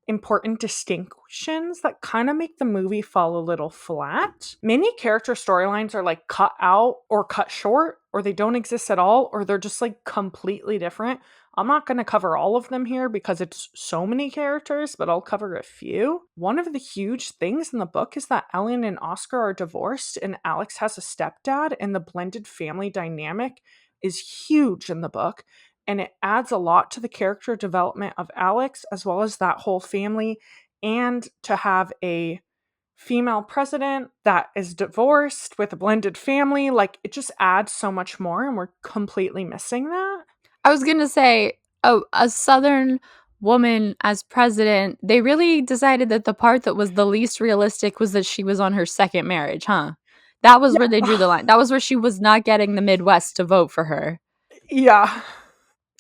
important distinctions that kind of make the movie fall a little flat. Many character storylines are like cut out or cut short, or they don't exist at all, or they're just like completely different. I'm not going to cover all of them here because it's so many characters, but I'll cover a few. One of the huge things in the book is that Ellen and Oscar are divorced and Alex has a stepdad, and the blended family dynamic is huge in the book, and it adds a lot to the character development of Alex as well as that whole family. And to have a female president that is divorced with a blended family, like it just adds so much more, and we're completely missing that. I was gonna say, oh, a Southern woman as president, they really decided that the part that was the least realistic was that she was on her second marriage, huh? That was where they drew the Yeah. line. That was where she was not getting the Midwest to vote for her. Yeah.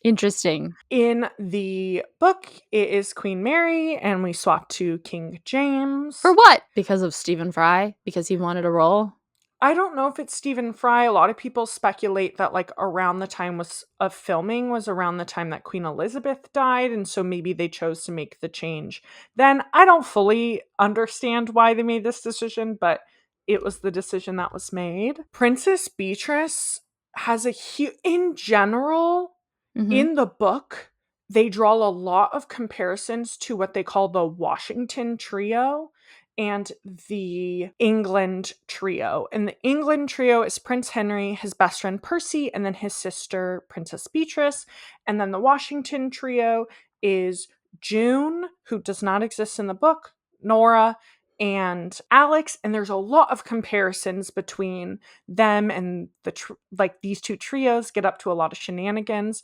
Interesting. In the book, it is Queen Mary, and we swap to King For James. what? Because of Stephen Fry? Because he wanted a role? I don't know if it's Stephen Fry. A lot of people speculate that like around the time was of filming was around the time that Queen Elizabeth died, and so maybe they chose to make the change. Then I don't fully understand why they made this decision, but it was the decision that was made. Princess Beatrice has a huge, in general, Mm-hmm. in the book, they draw a lot of comparisons to what they call the Washington Trio and the England Trio. And the England Trio is Prince Henry, his best friend Percy, and then his sister, Princess Beatrice. And then the Washington Trio is June, who does not exist in the book, Nora, and Alex. And there's a lot of comparisons between them, and like these two trios get up to a lot of shenanigans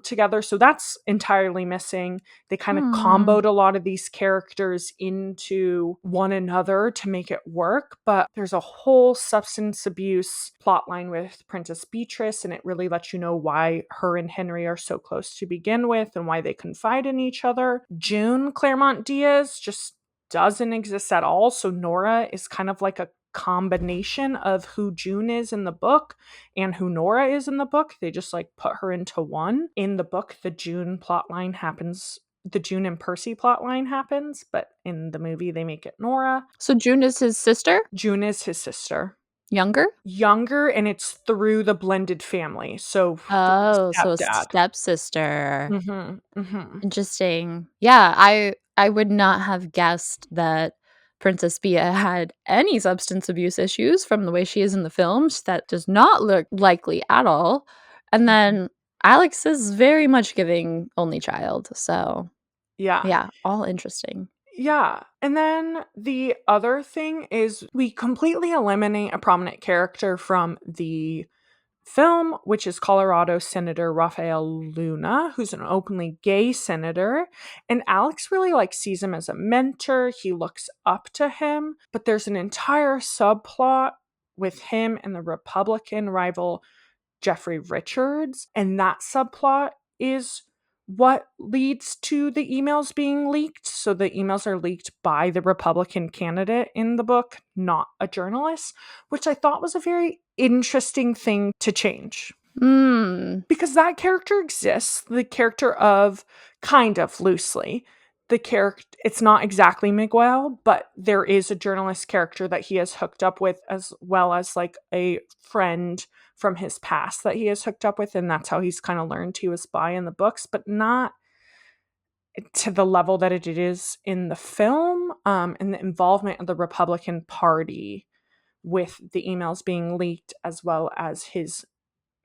together. So that's entirely missing. They kind of Hmm. comboed a lot of these characters into one another to make it work, but there's a whole substance abuse plotline with Princess Beatrice, and it really lets you know why her and Henry are so close to begin with and why they confide in each other. June Claremont Diaz just doesn't exist at all, so Nora is kind of like a combination of who June is in the book and who Nora is in the book. They just like put her into one. In the book, the June plotline happens, the June and Percy plotline happens, but in the movie they make it Nora. So June is his sister? June is his sister. Younger? Younger, and it's through the blended family. So through the Oh, so a stepdad. stepsister. Mhm. Mhm. Interesting. Yeah, I would not have guessed that Princess Bia had any substance abuse issues from the way she is in the films. That does not look likely at all. And Mhm. then Alex is very much giving only child, so Yeah. Yeah, all interesting. Yeah. And then the other thing is we completely eliminate a prominent character from the film, which is Colorado Senator Rafael Luna, who's an openly gay senator. And Alex really like sees him as a mentor. He looks up to him, but there's an entire subplot with him and the Republican rival Jeffrey Richards, and that subplot is what leads to the emails being leaked. So the emails are leaked by the Republican candidate in the book, not a journalist, which I thought was a very interesting thing to change. Because that character exists, the character of, kind of loosely, the character, it's not exactly Miguel, but there is a journalist character that he has hooked up with, as well as like a friend from his past that he has hooked up with, and that's how he's kind of learned he was bi in the books, but not to the level that it is in the film. And the involvement of the Republican Party with the emails being leaked, as well as his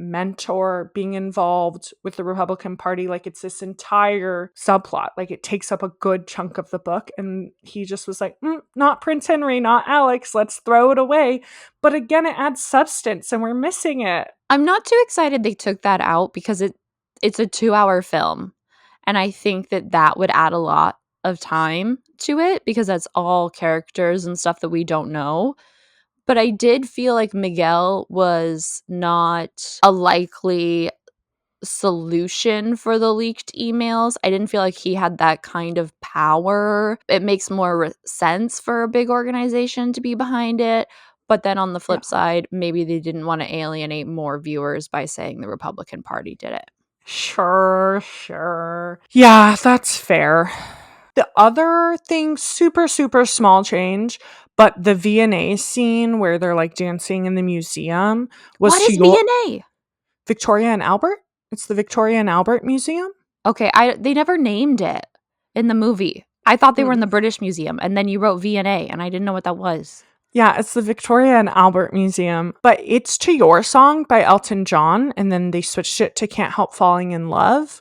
mentor being involved with the Republican Party. Like, it's this entire subplot. Like, it takes up a good chunk of the book, and he just was like, not Prince Henry, not Alex, let's throw it away. But again, it adds substance and we're missing it. I'm not too excited they took that out because it's a 2-hour film. And I think that would add a lot of time to it because that's all characters and stuff that we don't know. But I did feel like Miguel was not a likely solution for the leaked emails. I didn't feel like he had that kind of power. It makes more sense for a big organization to be behind it. But then on the flip side, maybe they didn't want to alienate more viewers by saying the Republican Party did it. Sure. Yeah, that's fair. The other thing, super, super small change, but the V&A scene where they're like dancing in the museum was What is V&A? Victoria and Albert? It's the Victoria and Albert Museum. Okay, they never named it in the movie. I thought they were in the British Museum, and then you wrote V&A, and I didn't know what that was. Yeah, it's the Victoria and Albert Museum, but it's To Your Song by Elton John, and then they switched it to Can't Help Falling in Love.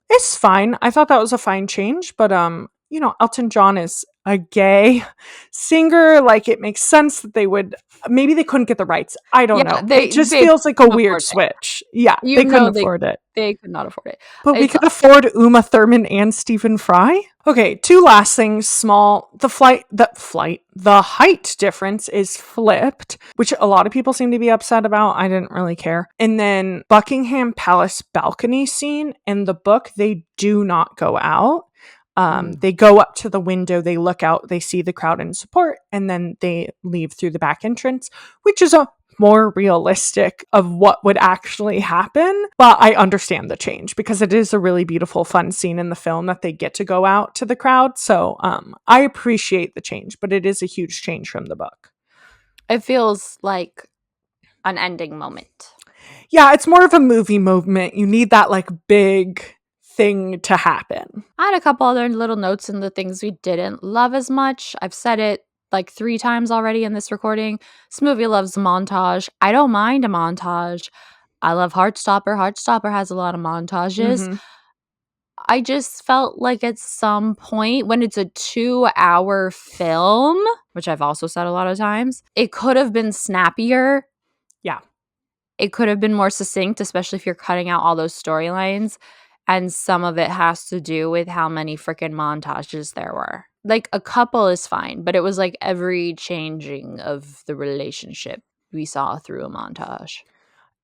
It's fine. I thought that was a fine change, but Elton John is a gay singer. Like, it makes sense that they would, maybe they couldn't get the rights. I don't know. It just feels like a weird switch. Yeah, they couldn't afford it. They could not afford it. But we could afford Uma Thurman and Stephen Fry. Okay, two last things, small. The height difference is flipped, which a lot of people seem to be upset about. I didn't really care. And then Buckingham Palace balcony scene, in the book, they do not go out. They go up to the window, they look out, they see the crowd in support, and then they leave through the back entrance, which is a more realistic of what would actually happen. But I understand the change because it is a really beautiful, fun scene in the film that they get to go out to the crowd. So I appreciate the change, but it is a huge change from the book. It feels like an ending moment. Yeah, it's more of a movie movement. You need that like big thing to happen. I had a couple other little notes in the things we didn't love as much. I've said it like 3 times already in this recording. This movie loves a montage. I don't mind a montage. I love Heartstopper. Heartstopper has a lot of montages. I just felt like at some point when it's a 2-hour film, which I've also said a lot of times, it could have been snappier. Yeah. It could have been more succinct, especially if you're cutting out all those storylines. And some of it has to do with how many freaking montages there were. Like, a couple is fine, but it was like every changing of the relationship we saw through a montage.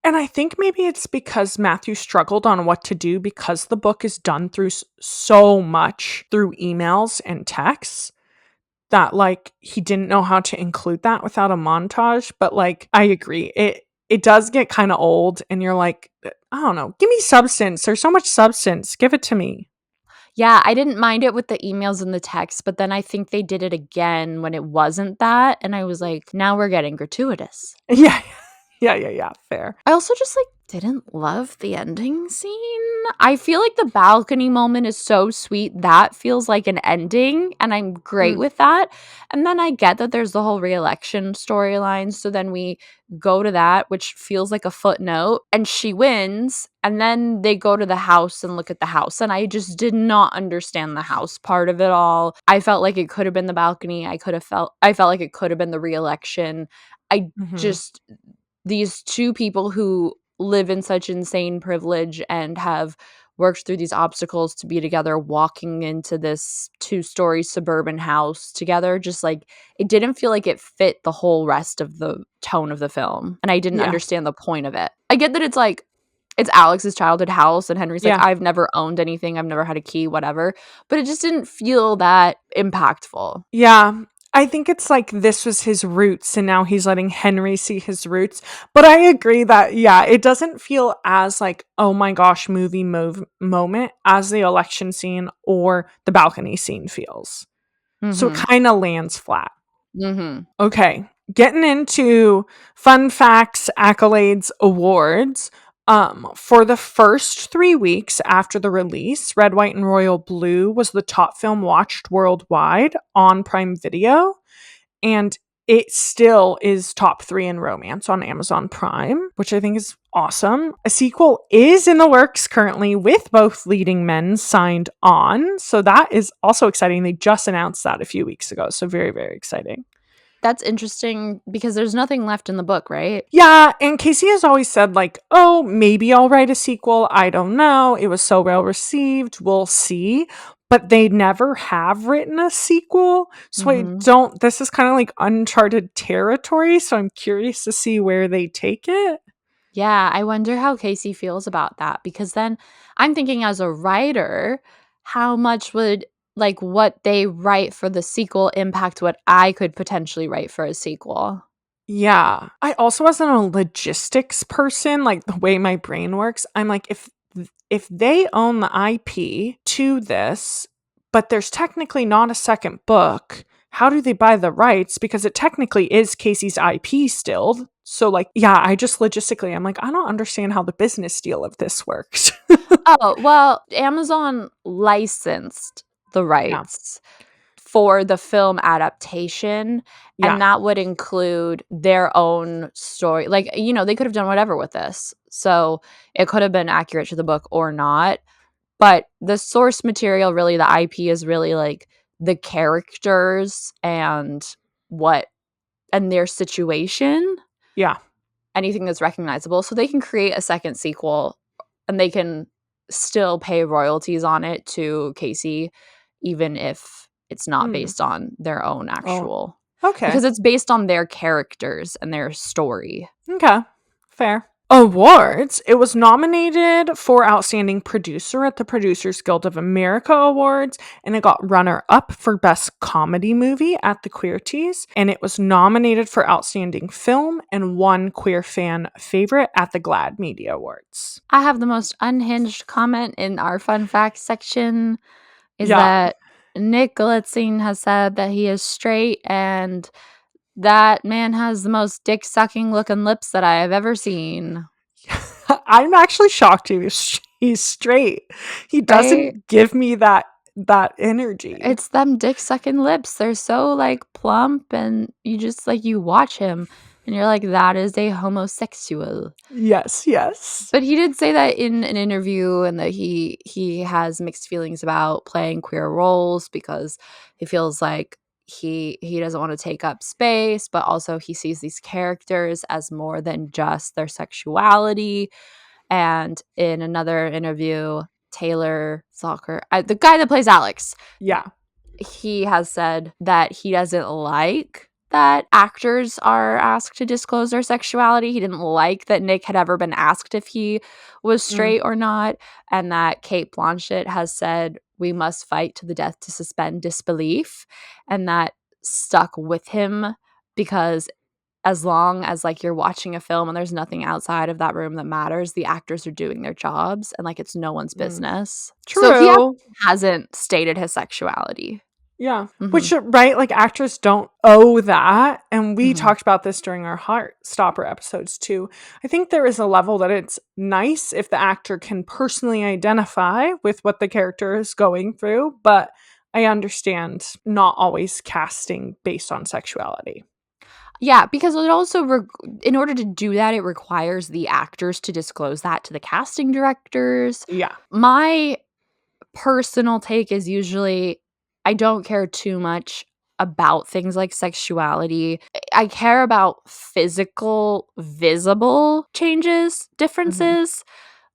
And I think maybe it's because Matthew struggled on what to do because the book is done through so much through emails and texts that like he didn't know how to include that without a montage. But like, I agree. It does get kind of old and you're like, I don't know, give me substance. There's so much substance. Give it to me. Yeah, I didn't mind it with the emails and the text, but then I think they did it again when it wasn't that. And I was like, now we're getting gratuitous. Yeah. Yeah, fair. I also just like didn't love the ending scene. I feel like the balcony moment is so sweet. That feels like an ending, and I'm great Mm. with that. And then I get that there's the whole re-election storyline. So then we go to that, which feels like a footnote, and she wins. And then they go to the house and look at the house. And I just did not understand the house part of it all. I felt like it could have been the balcony. I felt like it could have been the re-election. I Mhm. just these two people who live in such insane privilege and have worked through these obstacles to be together walking into this two-story suburban house together, just like it didn't feel like it fit the whole rest of the tone of the film, and I didn't Yeah. understand the point of it. I get that it's like it's Alex's childhood house and Henry's like, Yeah. I've never owned anything, I've never had a key, whatever, but it just didn't feel that impactful. Yeah. I think it's like this was his roots and now he's letting Henry see his roots. But I agree that, yeah, it doesn't feel as like, oh my gosh, movie moment as the election scene or the balcony scene feels. So it Mhm. kind of lands flat. Mhm. Okay, getting into fun facts, accolades, awards. For the first 3 weeks after the release, Red, White, and Royal Blue was the top film watched worldwide on Prime Video, and it still is top 3 in romance on Amazon Prime, which I think is awesome. A sequel is in the works currently with both leading men signed on, so that is also exciting. They just announced that a few weeks ago, so very, very exciting. That's interesting because there's nothing left in the book, right? Yeah, and Casey has always said, like, oh, maybe I'll write a sequel. I don't know. It was so well received. We'll see. But they never have written a sequel. So I Mhm. don't, this is kind of like uncharted territory. So I'm curious to see where they take it. Yeah, I wonder how Casey feels about that because then I'm thinking as a writer, how much would like what they write for the sequel impact what I could potentially write for a sequel? Yeah. I also, as a logistics person, like the way my brain works, I'm like, if they own the IP to this, but there's technically not a second book, how do they buy the rights? Because it technically is Casey's IP still. So, like, yeah, I just logistically, I'm like, I don't understand how the business deal of this works. Oh, well, Amazon licensed the Yeah. rights for the film adaptation, Yeah. and that would include their own story. Like, you know, they could have done whatever with this. So, it could have been accurate to the book or not. But the source material, really, the IP is really like the characters and what and their situation, Yeah. anything that's recognizable. So they can create a second sequel and they can still pay royalties on it to Casey, even if it's not Hmm. based on their own Oh, actual, okay. because it's based on their characters and their story. Okay, fair. Awards. It was nominated for Outstanding Producer at the Producers Guild of America Awards, and it got runner up for Best Comedy Movie at the Queerties, and it was nominated for Outstanding Film and won Queer Fan Favorite at the GLAAD Media Awards. I have the most unhinged comment in our fun facts section is Yeah. that Nick Glitzing has said that he is straight and that man has the most dick sucking looking lips that I have ever seen. I'm actually shocked he's straight. He Right? doesn't give me that energy. It's them dick sucking lips. They're so like plump and you just like you watch him and you're like, that is a homosexual. Yes, yes. But he did say that in an interview and that he has mixed feelings about playing queer roles because he feels like he doesn't want to take up space, but also he sees these characters as more than just their sexuality. And in another interview, Taylor Soccer, the guy that plays Alex, Yeah. he has said that he doesn't like that actors are asked to disclose their sexuality. He didn't like that Nick had ever been asked if he was Mm, straight or not, and that Kate Blanchett has said we must fight to the death to suspend disbelief, and that stuck with him because as long as like you're watching a film and there's nothing outside of that room that matters, the actors are doing their jobs and like it's no one's mm. business. So he True. hasn't stated his sexuality. Yeah. Mhm. Which, right, like actors don't owe that. And we Mhm. talked about this during our Heartstopper episodes too. I think there is a level that it's nice if the actor can personally identify with what the character is going through, but I understand not always casting based on sexuality. Yeah, because it also in order to do that, it requires the actors to disclose that to the casting directors. Yeah. My personal take is usually I don't care too much about things like sexuality. I care about physical, visible changes, Mhm. differences.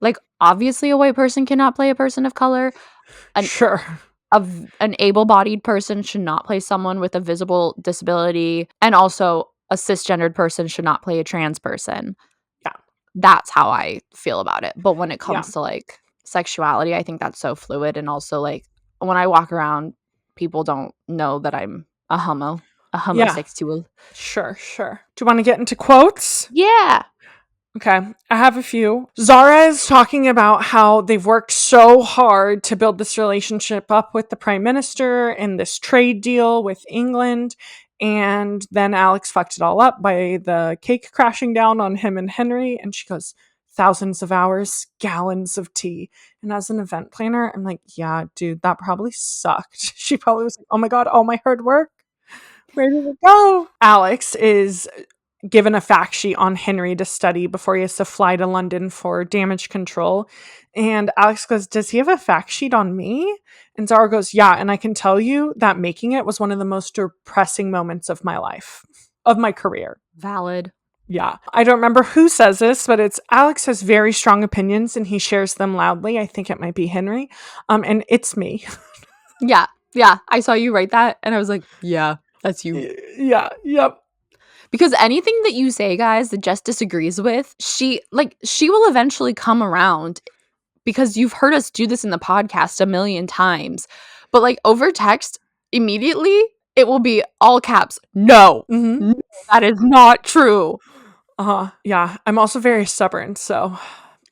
Like, obviously, a white person cannot play a person of color. An Sure. an able-bodied person should not play someone with a visible disability, and also a cisgendered person should not play a trans person. Yeah. That's how I feel about it. But when it Yeah. comes to, like, sexuality, I think that's so fluid, and also, like, when I walk around, people don't know that I'm a Yeah. homosexual. Sure. Sure. Do you want to get into quotes? Yeah. Okay, I have a few. Zara is talking about how they've worked so hard to build this relationship up with the prime minister and this trade deal with England. And then Alex fucked it all up by the cake crashing down on him and Henry. And she goes, thousands of hours, gallons of tea. And as an event planner, I'm like, yeah, dude, that probably sucked. She probably was like, oh my God, all my hard work. Where did it go? Alex is given a fact sheet on Henry to study before he has to fly to London for damage control. And Alex goes, does he have a fact sheet on me? And Zara goes, yeah. And I can tell you that making it was one of the most depressing moments of my life, of my career. Valid. Yeah. I don't remember who says this, but it's Alex has very strong opinions and he shares them loudly. I think it might be Henry. And it's me. Yeah. Yeah. I saw you write that, and I was like, yeah, that's you. Yeah. Yep. Because anything that you say, guys, that Jess disagrees with, she will eventually come around, because you've heard us do this in the podcast a million times. But like over text, immediately it will be all caps. No, Mm-hmm. no, that is not true. Yeah. I'm also very stubborn, so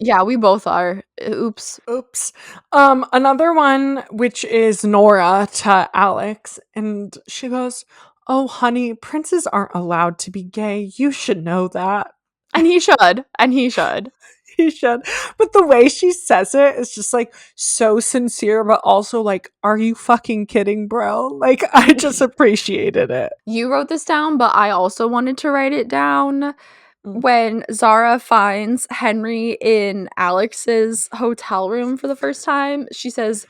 Yeah, we both are. Oops. oops. Another one, which is Nora to Alex, and she goes, oh, honey, princes aren't allowed to be gay. You should know that. And he should. And he should. He should. But the way she says it is just like so sincere, but also like, are you fucking kidding, bro? Like, I just appreciated it. You wrote this down, but I also wanted to write it down. Mm. When Zara finds Henry in Alex's hotel room for the first time, she says,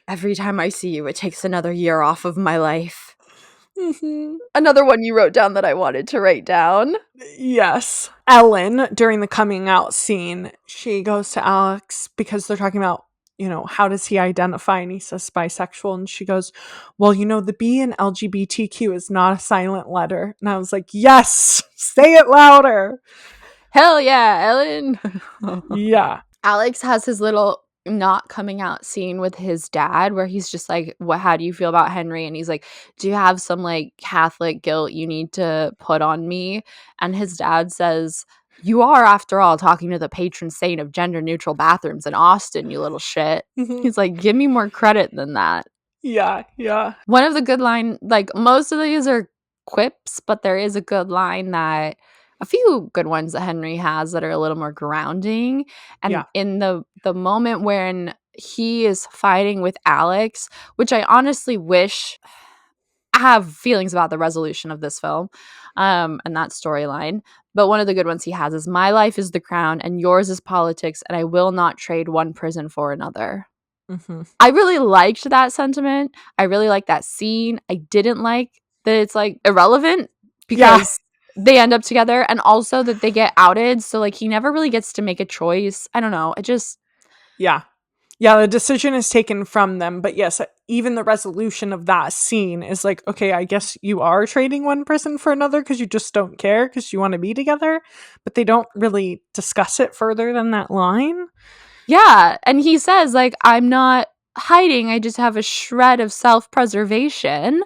every time I see you, it takes another year off of my life. Mm-hmm. Another one you wrote down that I wanted to write down. Yes. Ellen, during the coming out scene, she goes to Alex because they're talking about, how does he identify? And he says bisexual. And she goes, well, the B in LGBTQ is not a silent letter. And I was like, yes, say it louder. Hell yeah, Ellen. Yeah. Alex has his little not coming out scene with his dad where he's just like, how do you feel about Henry? And he's like, do you have some like Catholic guilt you need to put on me? And his dad says, you are, after all, talking to the patron saint of gender neutral bathrooms in Austin, you little shit. Mhm. He's like, give me more credit than that. Yeah. Yeah. One of the good line, like most of these are quips, but there is a good line that a few good ones that Henry has that are a little more grounding. And Yeah. in the moment when he is fighting with Alex, which I honestly wish, I have feelings about the resolution of this film, and that storyline. But one of the good ones he has is, my life is the crown and yours is politics, and I will not trade one prison for another. Mm-hmm. I really liked that sentiment. I really liked that scene. I didn't like that it's like irrelevant because they end up together, and also that they get outed. So like he never really gets to make a choice. I don't know. It just, Yeah. Yeah, the decision is taken from them. But yes, even the resolution of that scene is like, okay, I guess you are trading one person for another because you just don't care because you want to be together. But they don't really discuss it further than that line. yeah. And he says, like, I'm not hiding. I just have a shred of self-preservation.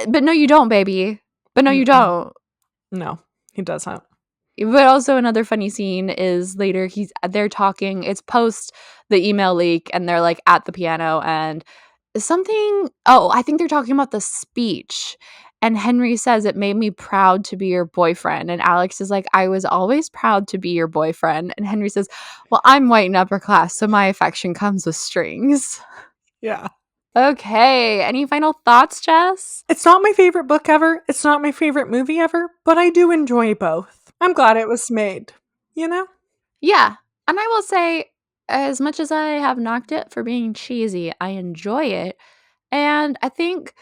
But no, you don't, baby. But no, you Mm-mm. don't. No, he doesn't. But also another funny scene is later they're talking, it's post the email leak, and they're like at the piano, and I think they're talking about the speech. And Henry says it made me proud to be your boyfriend. And Alex is like, I was always proud to be your boyfriend. And Henry says, well, I'm white and upper class, so my affection comes with strings. Yeah. Okay. Any final thoughts, Jess? It's not my favorite book ever. It's not my favorite movie ever, but I do enjoy both. I'm glad it was made, you know? Yeah. And I will say, as much as I have knocked it for being cheesy, I enjoy it. And I think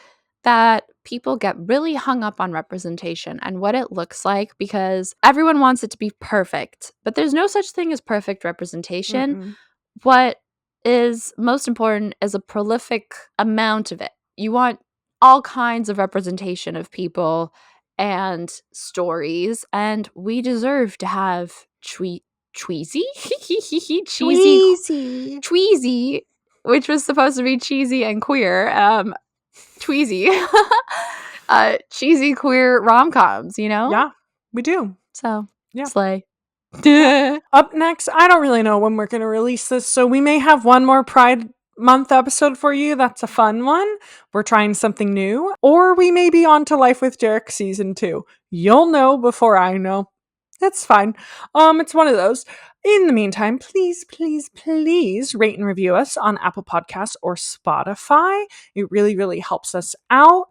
that people get really hung up on representation and what it looks like because everyone wants it to be perfect. But there's no such thing as perfect representation. Mm-mm. What is most important is a prolific amount of it. You want all kinds of representation of people and stories, and we deserve to have cheesy, Tweezy. tweezy, which was supposed to be cheesy and queer. Tweezy, cheesy queer rom-coms, you know? Yeah, we do. So, Yeah. slay. Up next, I don't really know when we're going to release this, so we may have one more Pride Month episode for you. That's a fun one. We're trying something new. Or we may be on to Life with Derek Season 2. You'll know before I know. It's fine. It's one of those. In the meantime, please, please, please rate and review us on Apple Podcasts or Spotify. It really, really helps us out.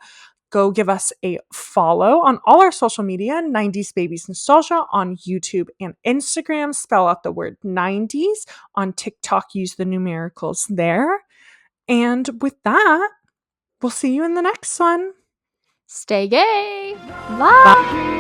Go give us a follow on all our social media, 90s Babies Nostalgia on YouTube and Instagram. Spell out the word 90s. On TikTok, use the numericals there. And with that, we'll see you in the next one. Stay gay. Bye. Bye.